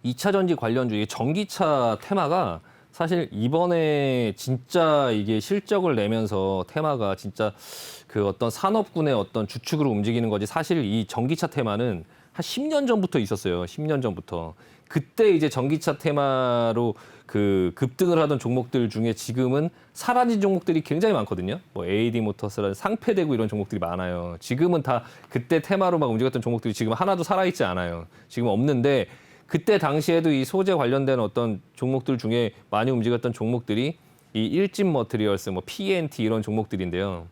2차 전지 관련주, 이게 전기차 테마가 사실 이번에 진짜 이게 실적을 내면서 테마가 진짜 그 어떤 산업군의 어떤 주축으로 움직이는 거지, 사실 이 전기차 테마는 한 10년 전부터 있었어요. 10년 전부터. 그때 이제 전기차 테마로 그 급등을 하던 종목들 중에 지금은 사라진 종목들이 굉장히 많거든요. 뭐 AD 모터스라는 상폐되고 이런 종목들이 많아요. 지금은 다 그때 테마로 막 움직였던 종목들이 지금 하나도 살아있지 않아요. 지금 없는데 그때 당시에도 이 소재 관련된 어떤 종목들 중에 많이 움직였던 종목들이 이 일진 머티리얼스, 뭐 PNT 이런 종목들인데요.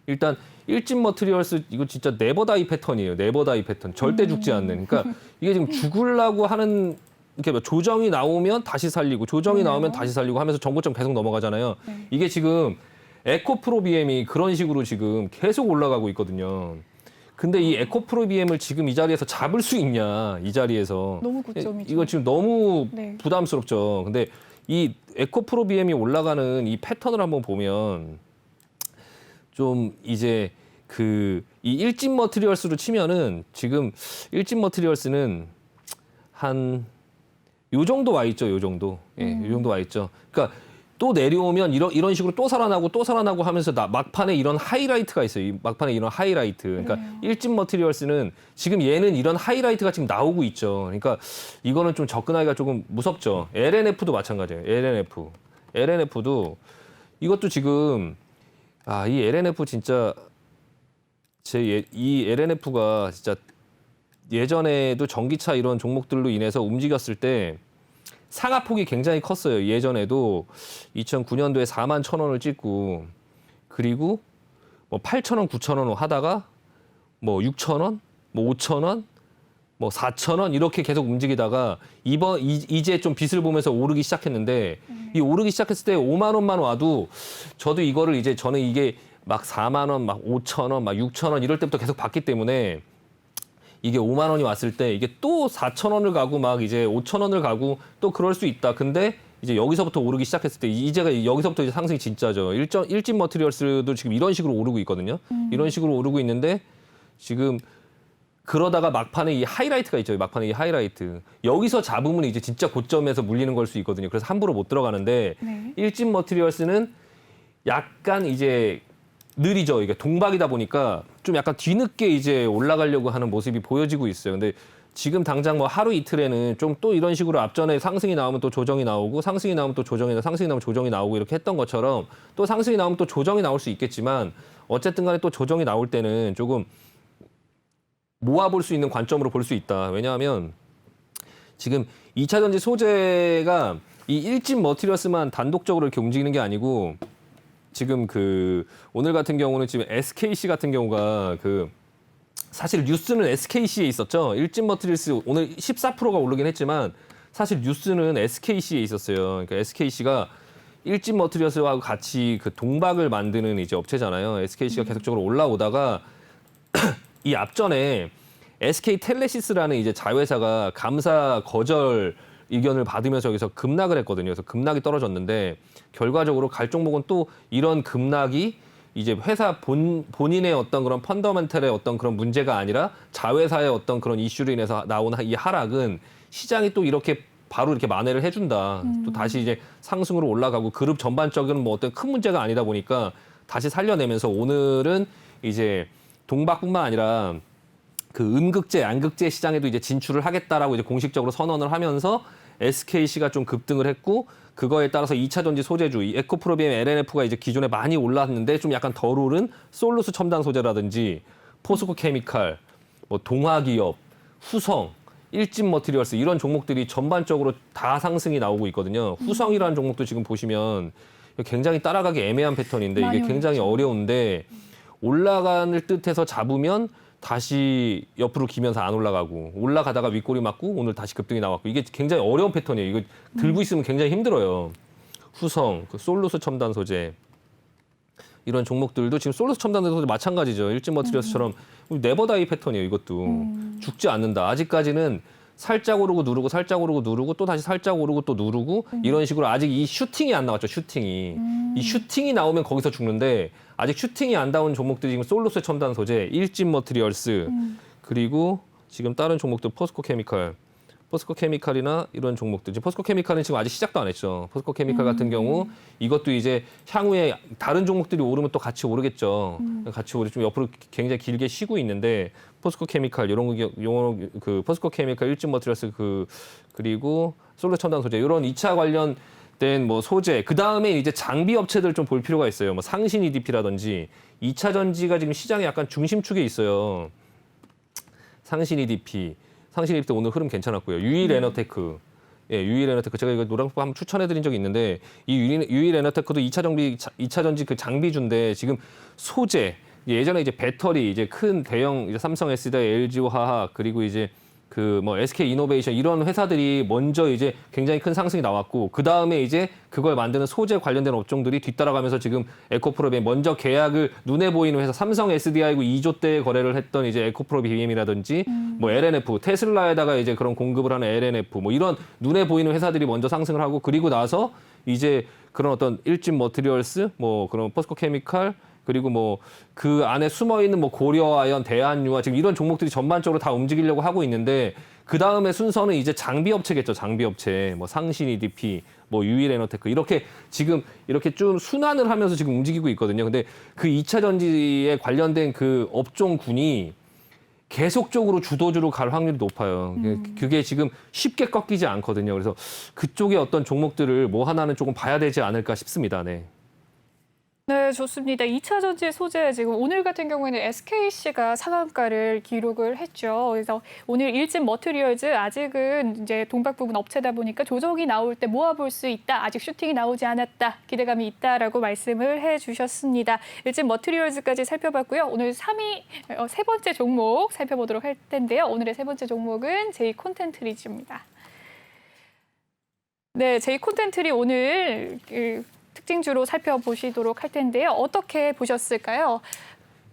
일단 일진 머티리얼스 이거 진짜 네버다이 패턴이에요. 네버다이 패턴. 절대 죽지 않는. 그러니까 이게 지금 죽으려고 하는, 이렇게 조정이 나오면 다시 살리고 조정이 나오면 다시 살리고 하면서 정고점 계속 넘어가잖아요. 이게 지금 에코프로비엠이 그런 식으로 지금 계속 올라가고 있거든요. 근데 이 에코프로비엠을 지금 이 자리에서 잡을 수 있냐, 이 자리에서. 너무 고점이죠. 이거 지금 너무 네. 부담스럽죠. 근데 이 에코프로비엠이 올라가는 이 패턴을 한번 보면 좀 이제 그 이 일진 머티리얼스로 치면은 지금 일진 머티리얼스는 한 요 정도 와 있죠. 요 정도. 예, 요 정도 와 있죠. 그러니까 또 내려오면 이런 식으로 또 살아나고 하면서 막판에 이런 하이라이트가 있어요. 이 막판에 이런 하이라이트. 그러니까 일진 머티리얼스는 지금 얘는 이런 하이라이트가 지금 나오고 있죠. 그러니까 이거는 좀 접근하기가 조금 무섭죠. LNF도 마찬가지예요. LNF도 이것도 지금 이 LNF 진짜 이 LNF가 진짜 예전에도 전기차 이런 종목들로 인해서 움직였을 때 상하폭이 굉장히 컸어요. 예전에도 2009년도에 41,000원을 찍고, 그리고 뭐 8,000원, 9,000원 하다가 뭐 6,000원, 뭐 5,000원, 뭐 4,000원 이렇게 계속 움직이다가 이제 좀 빛을 보면서 오르기 시작했는데, 이 오르기 시작했을 때 5만 원만 와도 저도 이거를 이제 저는 이게 막 4만 원, 막 5,000원, 막 6,000원 이럴 때부터 계속 봤기 때문에 이게 5만 원이 왔을 때 이게 또 4,000원을 가고 막 이제 5,000원을 가고 또 그럴 수 있다. 근데 이제 여기서부터 오르기 시작했을 때 이제가 여기서부터 이제 상승이 진짜죠. 일진 머티리얼스도 지금 이런 식으로 오르고 있거든요. 이런 식으로 오르고 있는데 지금 그러다가 막판에 이 하이라이트가 있죠. 막판에 이 하이라이트. 여기서 잡으면 이제 진짜 고점에서 물리는 걸 수 있거든요. 그래서 함부로 못 들어가는데 일진 머티리얼스는 약간 이제 느리죠. 이게 동박이다 보니까 좀 약간 뒤늦게 이제 올라가려고 하는 모습이 보여지고 있어요. 근데 지금 당장 뭐 하루 이틀에는 좀 또 이런 식으로 앞전에 상승이 나오면 또 조정이 나오고, 상승이 나오면 또 조정이 나오고, 상승이 나오면 조정이 나오고 이렇게 했던 것처럼 또 상승이 나오면 또 조정이 나올 수 있겠지만, 어쨌든 간에 또 조정이 나올 때는 조금 모아볼 수 있는 관점으로 볼 수 있다. 왜냐하면 지금 2차 전지 소재가 이 일진 머티리얼스만 단독적으로 이렇게 움직이는 게 아니고, 지금 그 오늘 같은 경우는 지금 SKC 같은 경우가 그 사실 뉴스는 SKC에 있었죠. 일진 머티리얼스 오늘 14%가 오르긴 했지만 사실 뉴스는 SKC에 있었어요. 그러니까 SKC가 일진 머티리얼스와 같이 그 동박을 만드는 이제 업체잖아요. SKC가 계속적으로 올라오다가 이 앞전에 SK 텔레시스라는 이제 자회사가 감사 거절 의견을 받으면서 여기서 급락을 했거든요. 그래서 급락이 떨어졌는데 결과적으로 갈 종목은 또 이런 급락이 이제 회사 본인의 어떤 그런 펀더멘털의 어떤 그런 문제가 아니라 자회사의 어떤 그런 이슈로 인해서 나온 이 하락은 시장이 또 이렇게 바로 이렇게 만회를 해준다. 또 다시 이제 상승으로 올라가고 그룹 전반적인 뭐 어떤 큰 문제가 아니다 보니까 다시 살려내면서 오늘은 이제 동박뿐만 아니라 그 음극재, 양극재 시장에도 이제 진출을 하겠다라고 이제 공식적으로 선언을 하면서 SKC가 좀 급등을 했고 그거에 따라서 2차 전지 소재주, 이 에코프로비엠 LNF가 이제 기존에 많이 올랐는데 좀 약간 덜 오른 솔루스 첨단 소재라든지 포스코 케미칼, 뭐 동화기업, 후성, 일진 머티리얼스 이런 종목들이 전반적으로 다 상승이 나오고 있거든요. 후성이라는 종목도 지금 보시면 굉장히 따라가기 애매한 패턴인데 이게 굉장히 어려운데 올라가는 듯해서 잡으면 다시 옆으로 기면서 안 올라가고 올라가다가 윗꼬리 맞고 오늘 다시 급등이 나왔고 이게 굉장히 어려운 패턴이에요. 이거 들고 있으면 굉장히 힘들어요. 후성, 그 솔루스 첨단 소재 이런 종목들도 지금 솔루스 첨단 소재 마찬가지죠. 일진 머티리얼스처럼 네버다이 패턴이에요. 이것도 죽지 않는다. 아직까지는 살짝 오르고 누르고 살짝 오르고 누르고 또 다시 살짝 오르고 또 누르고 이런 식으로 아직 이 슈팅이 안 나왔죠. 슈팅이. 이 슈팅이 나오면 거기서 죽는데 아직 슈팅이 안 나온 종목들이 지금 솔루스 첨단 소재, 일진 머티리얼스 그리고 지금 다른 종목들 포스코 케미칼, 포스코 케미칼이나 이런 종목들. 포스코 케미칼은 지금 아직 시작도 안 했죠. 포스코 케미칼 같은 경우 이것도 이제 향후에 다른 종목들이 오르면 또 같이 오르겠죠. 같이 오르 좀 옆으로 굉장히 길게 쉬고 있는데 포스코 케미칼 이런 그 포스코 케미칼, 일진 머티리얼스 그리고 솔루스 첨단 소재 이런 2차 관련된 뭐 소재 그다음에 이제 장비 업체들 좀 볼 필요가 있어요. 뭐 상신 EDP라든지 2차 전지가 지금 시장에 약간 중심축에 있어요. 상신 EDP 오늘 흐름 괜찮았고요. 유일에너테크. 예, 유일에너테크 제가 이거 노랑포 한번 추천해드린 적이 있는데 이 유일에너테크도 2차 전지 그 장비주인데 지금 소재 예전에 이제 배터리 이제 큰 대형 이제 삼성 SDI, LG화학 그리고 이제 그 뭐 SK 이노베이션 이런 회사들이 먼저 이제 굉장히 큰 상승이 나왔고 그 다음에 이제 그걸 만드는 소재 관련된 업종들이 뒤따라가면서 지금 에코프로비엠 먼저 계약을 눈에 보이는 회사 삼성 SDI고 2조대 거래를 했던 이제 에코프로비엠이라든지 뭐 LNF 테슬라에다가 이제 그런 공급을 하는 LNF 뭐 이런 눈에 보이는 회사들이 먼저 상승을 하고 그리고 나서 이제 그런 어떤 일진 머티리얼스 뭐 그런 포스코 케미칼 그리고 뭐 그 안에 숨어 있는 뭐 고려아연, 대한유화 지금 이런 종목들이 전반적으로 다 움직이려고 하고 있는데 그 다음에 순서는 이제 장비 업체겠죠. 장비 업체, 뭐 상신 EDP, 뭐 유일에너테크 이렇게 지금 이렇게 좀 순환을 하면서 지금 움직이고 있거든요. 근데 그 2차 전지에 관련된 그 업종군이 계속적으로 주도주로 갈 확률이 높아요. 그게 지금 쉽게 꺾이지 않거든요. 그래서 그쪽의 어떤 종목들을 뭐 하나는 조금 봐야 되지 않을까 싶습니다. 네. 네, 좋습니다. 2차 전지 소재 지금 오늘 같은 경우에는 SKC가 상한가를 기록을 했죠. 그래서 오늘 일진 머티리얼즈 아직은 이제 동박 부분 업체다 보니까 조정이 나올 때 모아볼 수 있다. 아직 슈팅이 나오지 않았다. 기대감이 있다라고 말씀을 해주셨습니다. 일진 머티리얼즈까지 살펴봤고요. 오늘 세 번째 종목 살펴보도록 할 텐데요. 오늘의 세 번째 종목은 제이콘텐트리즈입니다. 네, 제이콘텐트리 오늘 특징주로 살펴보시도록 할 텐데요. 어떻게 보셨을까요?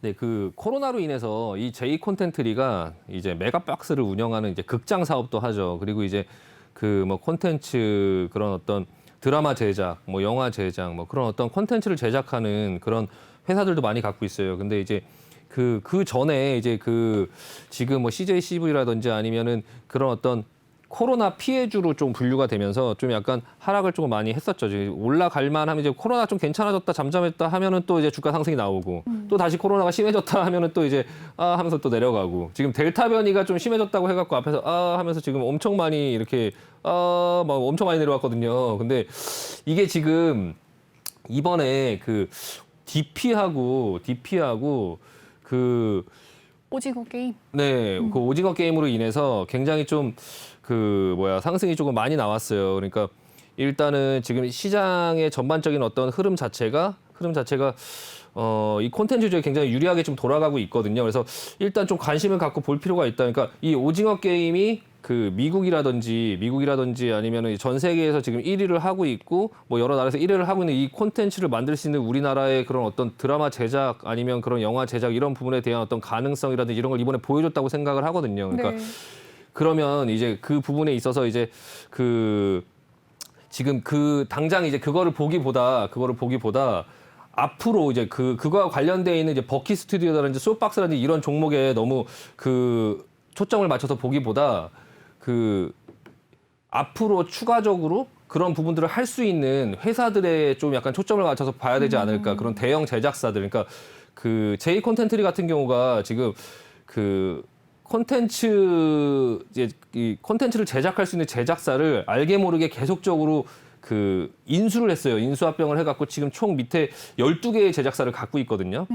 네, 그 코로나로 인해서 이 제이콘텐트리가 이제 메가박스를 운영하는 이제 극장 사업도 하죠. 그리고 이제 그 뭐 콘텐츠 그런 어떤 드라마 제작, 뭐 영화 제작, 뭐 그런 어떤 콘텐츠를 제작하는 그런 회사들도 많이 갖고 있어요. 근데 이제 그 전에 이제 그 지금 뭐 CJCV라든지 아니면은 그런 어떤 코로나 피해주로 좀 분류가 되면서 좀 약간 하락을 조금 많이 했었죠. 이제 올라갈 만하면 이제 코로나 좀 괜찮아졌다, 잠잠했다 하면은 또 이제 주가 상승이 나오고 또 다시 코로나가 심해졌다 하면은 또 이제 하면서 또 내려가고 지금 델타 변이가 좀 심해졌다고 해갖고 앞에서 하면서 지금 엄청 많이 이렇게 막 엄청 많이 내려왔거든요. 근데 이게 지금 이번에 그 DP하고 그 오징어 게임. 네, 그 오징어 게임으로 인해서 굉장히 좀 상승이 조금 많이 나왔어요. 그러니까 일단은 지금 시장의 전반적인 어떤 흐름 자체가 이 콘텐츠주에 굉장히 유리하게 좀 돌아가고 있거든요. 그래서 일단 좀 관심을 갖고 볼 필요가 있다. 그러니까 이 오징어 게임이 그 미국이라든지 아니면 전 세계에서 지금 1위를 하고 있고 뭐 여러 나라에서 1위를 하고 있는 이 콘텐츠를 만들 수 있는 우리나라의 그런 어떤 드라마 제작 아니면 그런 영화 제작 이런 부분에 대한 어떤 가능성이라든지 이런 걸 이번에 보여줬다고 생각을 하거든요. 그러니까 네. 그러면 이제 그 부분에 있어서 이제 지금 당장 이제 그거를 보기보다 앞으로 이제 그거와 관련되어 있는 이제 버키 스튜디오라든지 소박스라든지 이런 종목에 너무 그 초점을 맞춰서 보기보다 그 앞으로 추가적으로 그런 부분들을 할 수 있는 회사들에 좀 약간 초점을 맞춰서 봐야 되지 않을까. 그런 대형 제작사들. 그러니까 그 제이 콘텐츠리 같은 경우가 지금 그 콘텐츠 이제 이 콘텐츠를 제작할 수 있는 제작사를 알게 모르게 계속적으로 그 인수를 했어요. 인수합병을 해갖고 지금 총 밑에 12개의 제작사를 갖고 있거든요.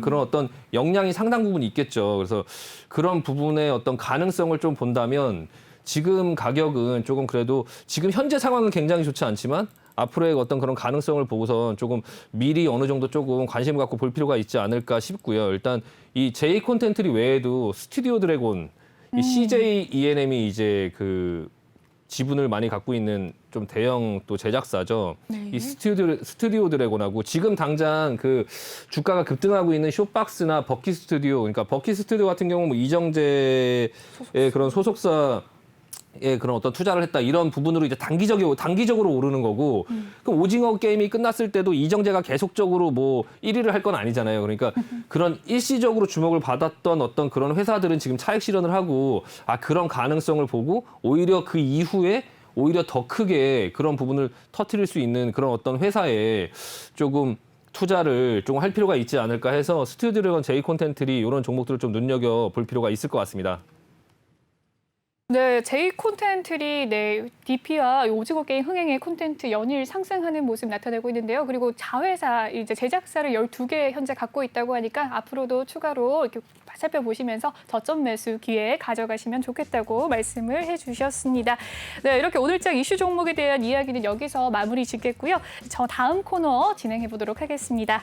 그런 어떤 역량이 상당 부분 있겠죠. 그래서 그런 부분의 어떤 가능성을 좀 본다면 지금 가격은 조금 그래도 지금 현재 상황은 굉장히 좋지 않지만 앞으로의 어떤 그런 가능성을 보고선 조금 미리 어느 정도 조금 관심을 갖고 볼 필요가 있지 않을까 싶고요. 일단 이 제이 콘텐츠리 외에도 스튜디오 드래곤, 이 CJ ENM이 이제 그 지분을 많이 갖고 있는 좀 대형 또 제작사죠. 네. 이 스튜디오 드래곤하고 지금 당장 그 주가가 급등하고 있는 쇼박스나 버키 스튜디오, 그러니까 버키 스튜디오 같은 경우 뭐 이정재의 그런 소속사 그런 어떤 투자를 했다 이런 부분으로 이제 단기적으로 오르는 거고 그럼 오징어 게임이 끝났을 때도 이정재가 계속적으로 뭐 1위를 할 건 아니잖아요. 그러니까 그런 일시적으로 주목을 받았던 어떤 그런 회사들은 지금 차익 실현을 하고 그런 가능성을 보고 오히려 그 이후에 오히려 더 크게 그런 부분을 터뜨릴 수 있는 그런 어떤 회사에 조금 투자를 좀 할 필요가 있지 않을까 해서 스튜디오 드래곤, 제이 콘텐츠리 이런 종목들을 좀 눈여겨 볼 필요가 있을 것 같습니다. 네, 제이 콘텐츠리 DP와 오징어 게임 흥행의 콘텐츠 연일 상승하는 모습 나타내고 있는데요. 그리고 자회사 이제 제작사를 12개 현재 갖고 있다고 하니까 앞으로도 추가로 이렇게 살펴보시면서 저점 매수 기회 가져가시면 좋겠다고 말씀을 해주셨습니다. 네, 이렇게 오늘장 이슈 종목에 대한 이야기는 여기서 마무리 짓겠고요. 저 다음 코너 진행해 보도록 하겠습니다.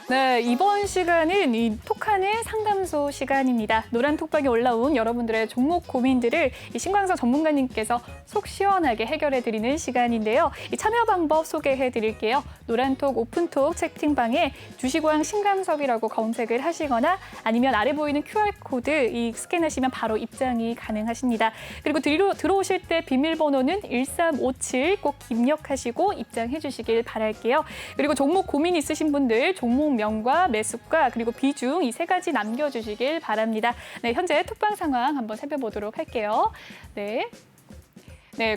네, 이번 시간은 이 톡하는 상담소 시간입니다. 노란 톡방에 올라온 여러분들의 종목 고민들을 이 신광석 전문가님께서 속 시원하게 해결해드리는 시간인데요. 이 참여 방법 소개해드릴게요. 노란톡, 오픈톡 채팅방에 주식왕 신광석이라고 검색을 하시거나 아니면 아래 보이는 QR코드 이 스캔하시면 바로 입장이 가능하십니다. 그리고 들어오실 때 비밀번호는 1357 꼭 입력하시고 입장해 주시길 바랄게요. 그리고 종목 고민 있으신 분들 종목명과 매수가 그리고 비중 이 세 가지 남겨주시길 바랍니다. 네, 현재 톡방 상황 한번 살펴보도록 할게요. 네,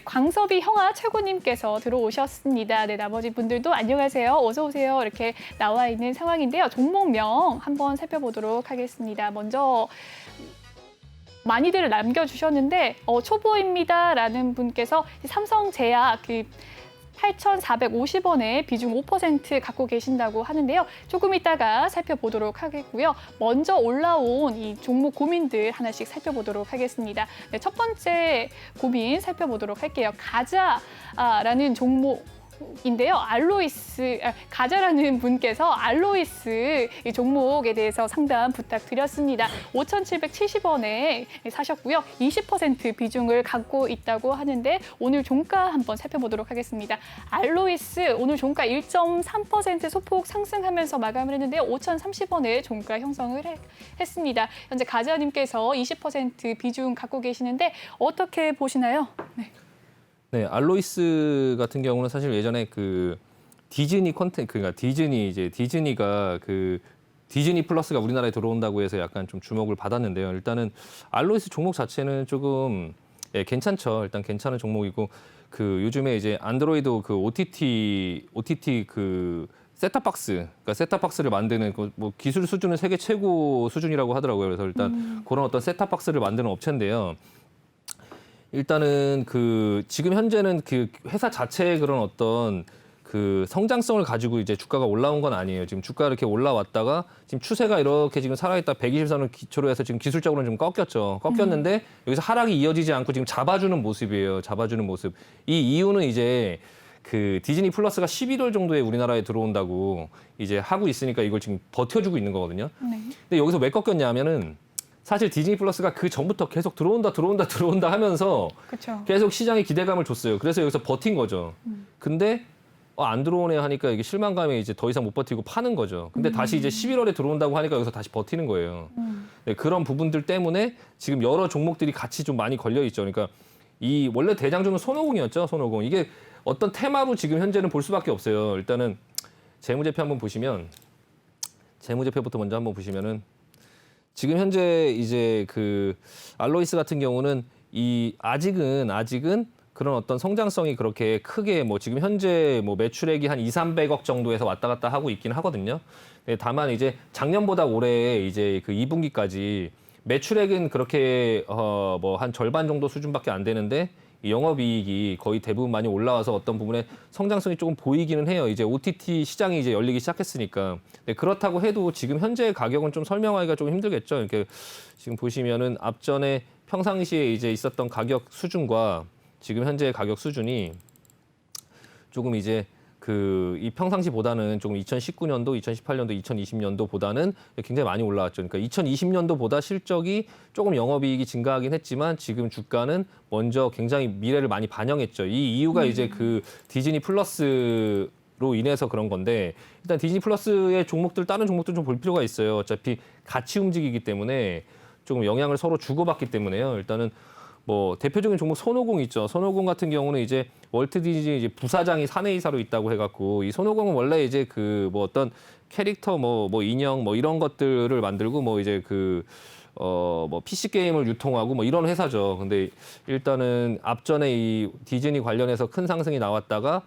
광섭이 형아 최고님께서 들어오셨습니다. 네, 나머지 분들도 안녕하세요, 어서 오세요 이렇게 나와 있는 상황인데요. 종목명 한번 살펴보도록 하겠습니다. 먼저 많이들 남겨주셨는데 초보입니다라는 분께서 삼성제약 8,450원에 비중 5% 갖고 계신다고 하는데요. 조금 이따가 살펴보도록 하겠고요. 먼저 올라온 이 종목 고민들 하나씩 살펴보도록 하겠습니다. 네, 첫 번째 고민 살펴보도록 할게요. 가자라는 종목인데요. 가자라는 분께서 알로이스 이 종목에 대해서 상담 부탁드렸습니다. 5,770원에 사셨고요. 20% 비중을 갖고 있다고 하는데 오늘 종가 한번 살펴보도록 하겠습니다. 알로이스 오늘 종가 1.3% 소폭 상승하면서 마감을 했는데요. 5,030원에 종가 형성을 했습니다. 현재 가자님께서 20% 비중 갖고 계시는데 어떻게 보시나요? 네, 알로이스 같은 경우는 사실 예전에 그 디즈니 그러니까 디즈니가 그 디즈니 플러스가 우리나라에 들어온다고 해서 약간 좀 주목을 받았는데요. 일단은 알로이스 종목 자체는 조금 괜찮죠. 일단 괜찮은 종목이고 그 요즘에 이제 안드로이드 그 OTT 그 셋탑박스, 그러니까 셋탑박스를 만드는 뭐 기술 수준은 세계 최고 수준이라고 하더라고요. 그래서 일단 그런 어떤 셋탑박스를 만드는 업체인데요. 일단은 그 지금 현재는 그 회사 자체의 그런 어떤 그 성장성을 가지고 이제 주가가 올라온 건 아니에요. 지금 주가가 이렇게 올라왔다가 지금 추세가 이렇게 지금 살아있다 120선을 기초로 해서 지금 기술적으로는 좀 꺾였죠. 꺾였는데 여기서 하락이 이어지지 않고 지금 잡아주는 모습이에요. 잡아주는 모습. 이 이유는 이제 그 디즈니 플러스가 11월 정도에 우리나라에 들어온다고 이제 하고 있으니까 이걸 지금 버텨주고 있는 거거든요. 네. 근데 여기서 왜 꺾였냐면은 사실 디즈니 플러스가 그 전부터 계속 들어온다 하면서 그쵸. 계속 시장에 기대감을 줬어요. 그래서 여기서 버틴 거죠. 근데 안 들어오네 하니까 이게 실망감에 이제 더 이상 못 버티고 파는 거죠. 근데 다시 이제 11월에 들어온다고 하니까 여기서 다시 버티는 거예요. 네, 그런 부분들 때문에 지금 여러 종목들이 같이 좀 많이 걸려 있죠. 그러니까 이 원래 대장주는 손오공이었죠. 손오공. 이게 어떤 테마로 지금 현재는 볼 수밖에 없어요. 일단은 재무제표 한번 보시면 재무제표부터 먼저 한번 보시면은 지금 현재 이제 그 알로이스 같은 경우는 이 아직은 그런 어떤 성장성이 그렇게 크게 뭐 지금 현재 뭐 매출액이 한 200~300억 정도에서 왔다 갔다 하고 있긴 하거든요. 네, 다만 이제 작년보다 올해 이제 그 2분기까지 매출액은 그렇게 뭐 한 절반 정도 수준밖에 안 되는데 이 영업이익이 거의 대부분 많이 올라와서 어떤 부분에 성장성이 조금 보이기는 해요. 이제 OTT 시장이 이제 열리기 시작했으니까. 네, 그렇다고 해도 지금 현재 가격은 좀 설명하기가 좀 힘들겠죠. 이렇게 지금 보시면은 앞전에 평상시에 이제 있었던 가격 수준과 지금 현재의 가격 수준이 조금 이제 그 이 평상시보다는 조금 2019년도, 2018년도, 2020년도보다는 굉장히 많이 올라왔죠. 그러니까 2020년도보다 실적이 조금 영업이익이 증가하긴 했지만 지금 주가는 먼저 굉장히 미래를 많이 반영했죠. 이 이유가 이제 그 디즈니 플러스로 인해서 그런 건데 일단 디즈니 플러스의 종목들 다른 종목들 좀 볼 필요가 있어요. 어차피 같이 움직이기 때문에 조금 영향을 서로 주고받기 때문에요. 일단은 뭐 대표적인 종목 손오공 있죠. 손오공 같은 경우는 이제 월트 디즈니 이제 부사장이 사내이사로 있다고 해갖고 이 손오공은 원래 이제 그 뭐 어떤 캐릭터 뭐 인형 뭐 이런 것들을 만들고 뭐 이제 그 뭐 PC 게임을 유통하고 뭐 이런 회사죠. 근데 일단은 앞전에 이 디즈니 관련해서 큰 상승이 나왔다가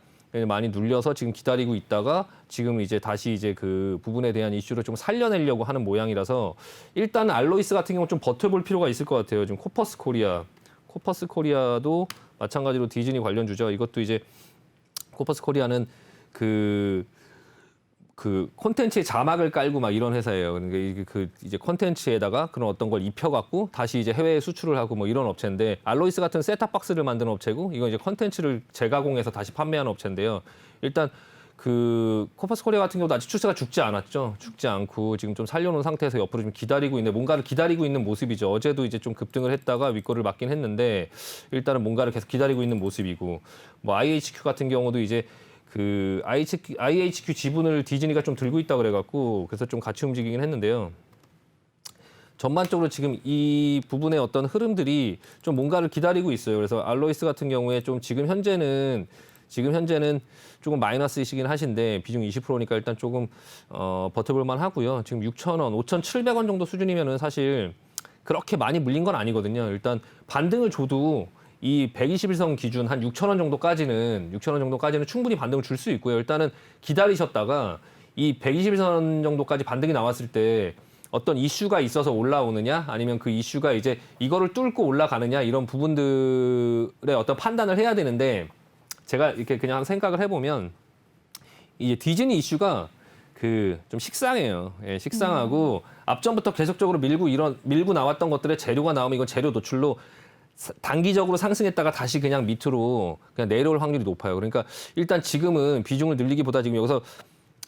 많이 눌려서 지금 기다리고 있다가 지금 이제 다시 이제 그 부분에 대한 이슈를 좀 살려내려고 하는 모양이라서 일단 알로이스 같은 경우 좀 버텨볼 필요가 있을 것 같아요. 지금 코퍼스 코리아도 마찬가지로 디즈니 관련주죠. 이것도 이제 코퍼스 코리아는 그 콘텐츠에 자막을 깔고 막 이런 회사예요. 그러니까 이게 이제 콘텐츠에다가 그런 어떤 걸 입혀갖고 다시 이제 해외에 수출을 하고 뭐 이런 업체인데 알로이스 같은 셋탑박스를 만드는 업체고 이건 이제 콘텐츠를 재가공해서 다시 판매하는 업체인데요. 일단 그 코퍼스 코리아 같은 경우도 아직 추세가 죽지 않았죠. 죽지 않고 지금 좀 살려놓은 상태에서 옆으로 좀 기다리고 있는데 뭔가를 기다리고 있는 모습이죠. 어제도 이제 좀 급등을 했다가 윗거를 맞긴 했는데 일단은 뭔가를 계속 기다리고 있는 모습이고 뭐 IHQ 같은 경우도 이제 그 IHQ 지분을 디즈니가 좀 들고 있다 그래갖고 그래서 좀 같이 움직이긴 했는데요. 전반적으로 지금 이 부분의 어떤 흐름들이 좀 뭔가를 기다리고 있어요. 그래서 알로이스 같은 경우에 좀 지금 현재는 조금 마이너스이시긴 하신데 비중 20%니까 일단 조금 버텨볼 만하고요. 지금 6,000원, 5,700원 정도 수준이면은 사실 그렇게 많이 물린 건 아니거든요. 일단 반등을 줘도 이 121선 기준 한 6,000원 정도까지는 충분히 반등을 줄 수 있고요. 일단은 기다리셨다가 이 121선 정도까지 반등이 나왔을 때 어떤 이슈가 있어서 올라오느냐 아니면 그 이슈가 이제 이거를 뚫고 올라가느냐 이런 부분들의 어떤 판단을 해야 되는데 제가 이렇게 그냥 생각을 해보면 이제 디즈니 이슈가 그 좀 식상해요. 예, 식상하고 앞전부터 계속적으로 밀고 나왔던 것들의 재료가 나오면 이건 재료 노출로 단기적으로 상승했다가 다시 그냥 밑으로 그냥 내려올 확률이 높아요. 그러니까 일단 지금은 비중을 늘리기보다 지금 여기서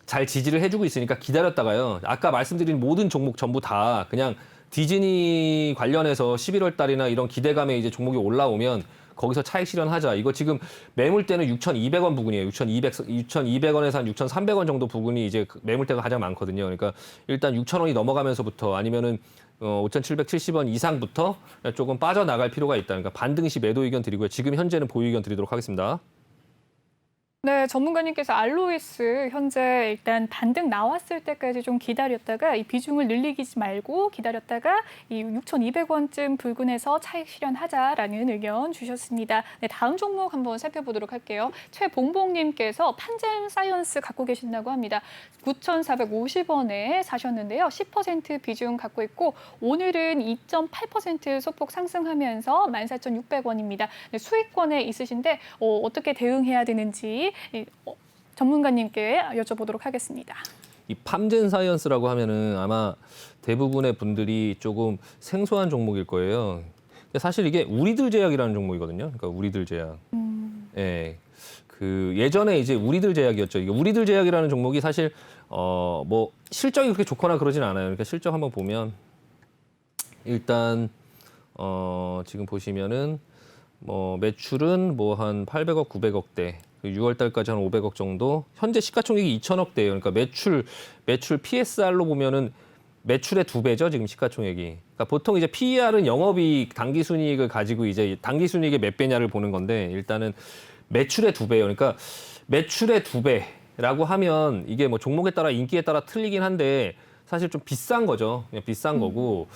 잘 지지를 해주고 있으니까 기다렸다가요. 아까 말씀드린 모든 종목 전부 다 그냥 디즈니 관련해서 11월 달이나 이런 기대감에 이제 종목이 올라오면 거기서 차익 실현하자. 이거 지금 매물대는 6,200원 부근이에요. 6,200원에서 한 6,300원 정도 부근이 이제 매물대가 가장 많거든요. 그러니까 일단 6,000원이 넘어가면서부터 아니면은 5,770원 이상부터 조금 빠져나갈 필요가 있다. 그러니까 반등 시 매도 의견 드리고요. 지금 현재는 보유 의견 드리도록 하겠습니다. 네, 전문가님께서 알로이스 현재 일단 반등 나왔을 때까지 좀 기다렸다가 이 비중을 늘리지 말고 기다렸다가 이 6,200원쯤 불근해서 차익 실현하자라는 의견 주셨습니다. 네, 다음 종목 한번 살펴보도록 할게요. 최봉봉님께서 판잼 사이언스 갖고 계신다고 합니다. 9,450원에 사셨는데요. 10% 비중 갖고 있고 오늘은 2.8% 소폭 상승하면서 14,600원입니다. 네, 수익권에 있으신데 어떻게 대응해야 되는지 전문가님께 여쭤보도록 하겠습니다. 이 팜젠 사이언스라고 하면은 아마 대부분의 분들이 조금 생소한 종목일 거예요. 근데 사실 이게 우리들 제약이라는 종목이거든요. 그러니까 우리들 제약. 예. 그 예전에 이제 우리들 제약이었죠. 이게 우리들 제약이라는 종목이 사실 뭐 실적이 그렇게 좋거나 그러진 않아요. 그러니까 실적 한번 보면 일단 지금 보시면은 뭐 매출은 뭐 한 800억, 900억대. 6월 달까지 한 500억 정도. 현재 시가총액이 2천억대예요. 그러니까 매출 PSR로 보면은 매출의 2배죠, 지금 시가총액이. 그러니까 보통 이제 PER은 영업이익 당기순이익을 가지고 이제 당기순이익의 몇 배냐를 보는 건데 일단은 매출의 2배예요. 그러니까 매출의 2배라고 하면 이게 뭐 종목에 따라 인기에 따라 틀리긴 한데 사실 좀 비싼 거죠. 그냥 비싼 거고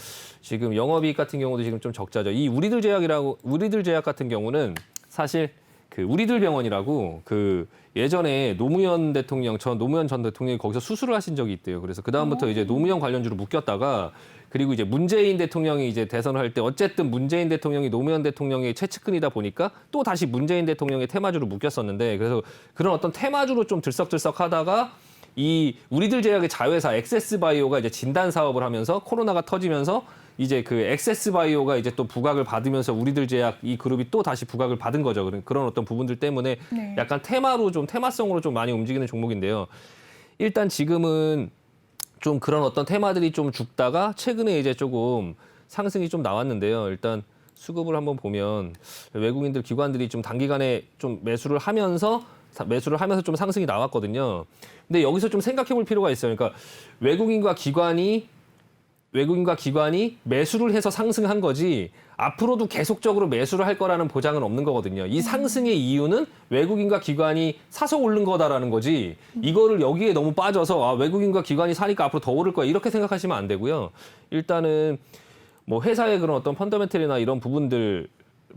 지금 영업이익 같은 경우도 지금 좀 적자죠. 이 우리들 제약 같은 경우는 사실 그 우리들 병원이라고 그 예전에 노무현 전 대통령이 거기서 수술을 하신 적이 있대요. 그래서 그 다음부터 이제 노무현 관련주로 묶였다가 그리고 이제 문재인 대통령이 이제 대선을 할 때 어쨌든 문재인 대통령이 노무현 대통령의 최측근이다 보니까 또 다시 문재인 대통령의 테마주로 묶였었는데 그래서 그런 어떤 테마주로 좀 들썩들썩 하다가 이 우리들 제약의 자회사 엑세스바이오가 이제 진단 사업을 하면서 코로나가 터지면서 이제 그 엑세스바이오가 이제 또 부각을 받으면서 우리들 제약 이 그룹이 또 다시 부각을 받은 거죠. 그런 어떤 부분들 때문에 네. 약간 테마성으로 좀 많이 움직이는 종목인데요. 일단 지금은 좀 그런 어떤 테마들이 좀 죽다가 최근에 이제 조금 상승이 좀 나왔는데요. 일단 수급을 한번 보면 외국인들 기관들이 좀 단기간에 좀 매수를 하면서 좀 상승이 나왔거든요. 근데 여기서 좀 생각해 볼 필요가 있어요. 그러니까 외국인과 기관이 매수를 해서 상승한 거지 앞으로도 계속적으로 매수를 할 거라는 보장은 없는 거거든요. 이 상승의 이유는 외국인과 기관이 사서 오른 거다라는 거지 이거를 여기에 너무 빠져서 외국인과 기관이 사니까 앞으로 더 오를 거야 이렇게 생각하시면 안 되고요. 일단은 뭐 회사의 그런 어떤 펀더멘털이나 이런 부분들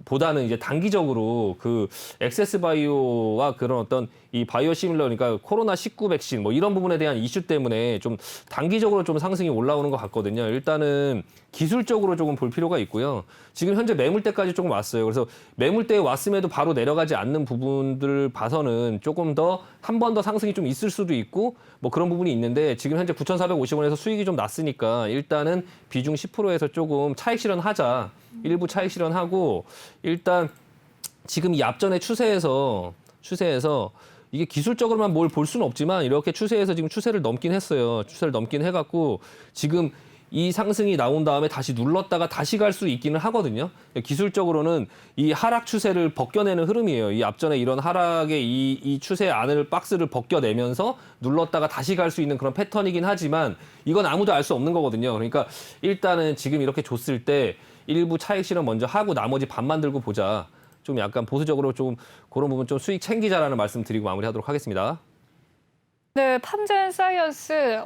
보다는 이제 단기적으로 그 엑세스바이오와 그런 어떤 이 바이오 시밀러 그러니까 코로나19 백신 뭐 이런 부분에 대한 이슈 때문에 좀 단기적으로 좀 상승이 올라오는 것 같거든요. 일단은 기술적으로 조금 볼 필요가 있고요. 지금 현재 매물대까지 조금 왔어요. 그래서 매물대에 왔음에도 바로 내려가지 않는 부분들을 봐서는 조금 더 한 번 더 상승이 좀 있을 수도 있고 뭐 그런 부분이 있는데 지금 현재 9,450원에서 수익이 좀 났으니까 일단은 비중 10%에서 조금 차익 실현하자. 일부 차익 실현하고 일단 지금 이 앞전의 추세에서 이게 기술적으로만 뭘 볼 수는 없지만 이렇게 추세에서 지금 추세를 넘긴 했어요. 추세를 넘긴 해갖고 지금 이 상승이 나온 다음에 다시 눌렀다가 다시 갈 수 있기는 하거든요. 기술적으로는 이 하락 추세를 벗겨내는 흐름이에요. 이 앞전에 이런 하락의 이 추세 안을 박스를 벗겨내면서 눌렀다가 다시 갈 수 있는 그런 패턴이긴 하지만 이건 아무도 알 수 없는 거거든요. 그러니까 일단은 지금 이렇게 줬을 때 일부 차익 실현 먼저 하고 나머지 반만 들고 보자. 좀 약간 보수적으로 좀 그런 부분 좀 수익 챙기자라는 말씀 드리고 마무리하도록 하겠습니다. 네, 팜젠사이언스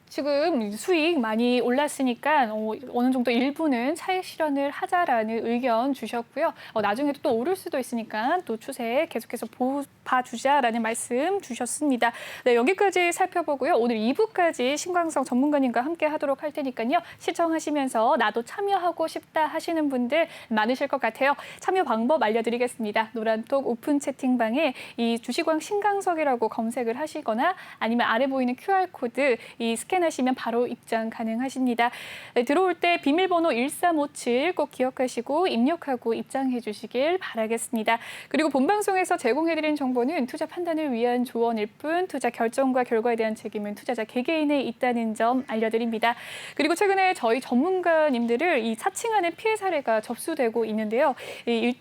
지금 수익 많이 올랐으니까 어느 정도 일부는 차익 실현을 하자라는 의견 주셨고요. 나중에도 또 오를 수도 있으니까 또 추세 계속해서 봐주자라는 말씀 주셨습니다. 네, 여기까지 살펴보고요. 오늘 2부까지 신광석 전문가님과 함께 하도록 할 테니까요. 시청하시면서 나도 참여하고 싶다 하시는 분들 많으실 것 같아요. 참여 방법 알려드리겠습니다. 노란톡 오픈 채팅방에 이 주식왕 신광석이라고 검색을 하시거나 아니면 아래 보이는 QR코드 이 스캔하시면 바로 입장 가능하십니다. 네, 들어올 때 비밀번호 1357 꼭 기억하시고 입력하고 입장해 주시길 바라겠습니다. 그리고 본방송에서 제공해드린 정보는 투자 판단을 위한 조언일 뿐 투자 결정과 결과에 대한 책임은 투자자 개개인에 있다는 점 알려드립니다. 그리고 최근에 저희 전문가님들을 이 사칭하는 피해 사례가 접수되고 있는데요.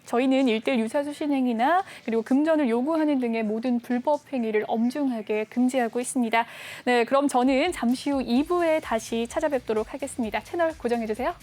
저희는 1대1 유사수신 행위나 그리고 금전을 요구하는 등의 모든 불법 행위를 엄중하게 금지하고 있습니다. 네, 그럼 저는 잠시 후 2부에 다시 찾아뵙도록 하겠습니다. 채널 고정해주세요.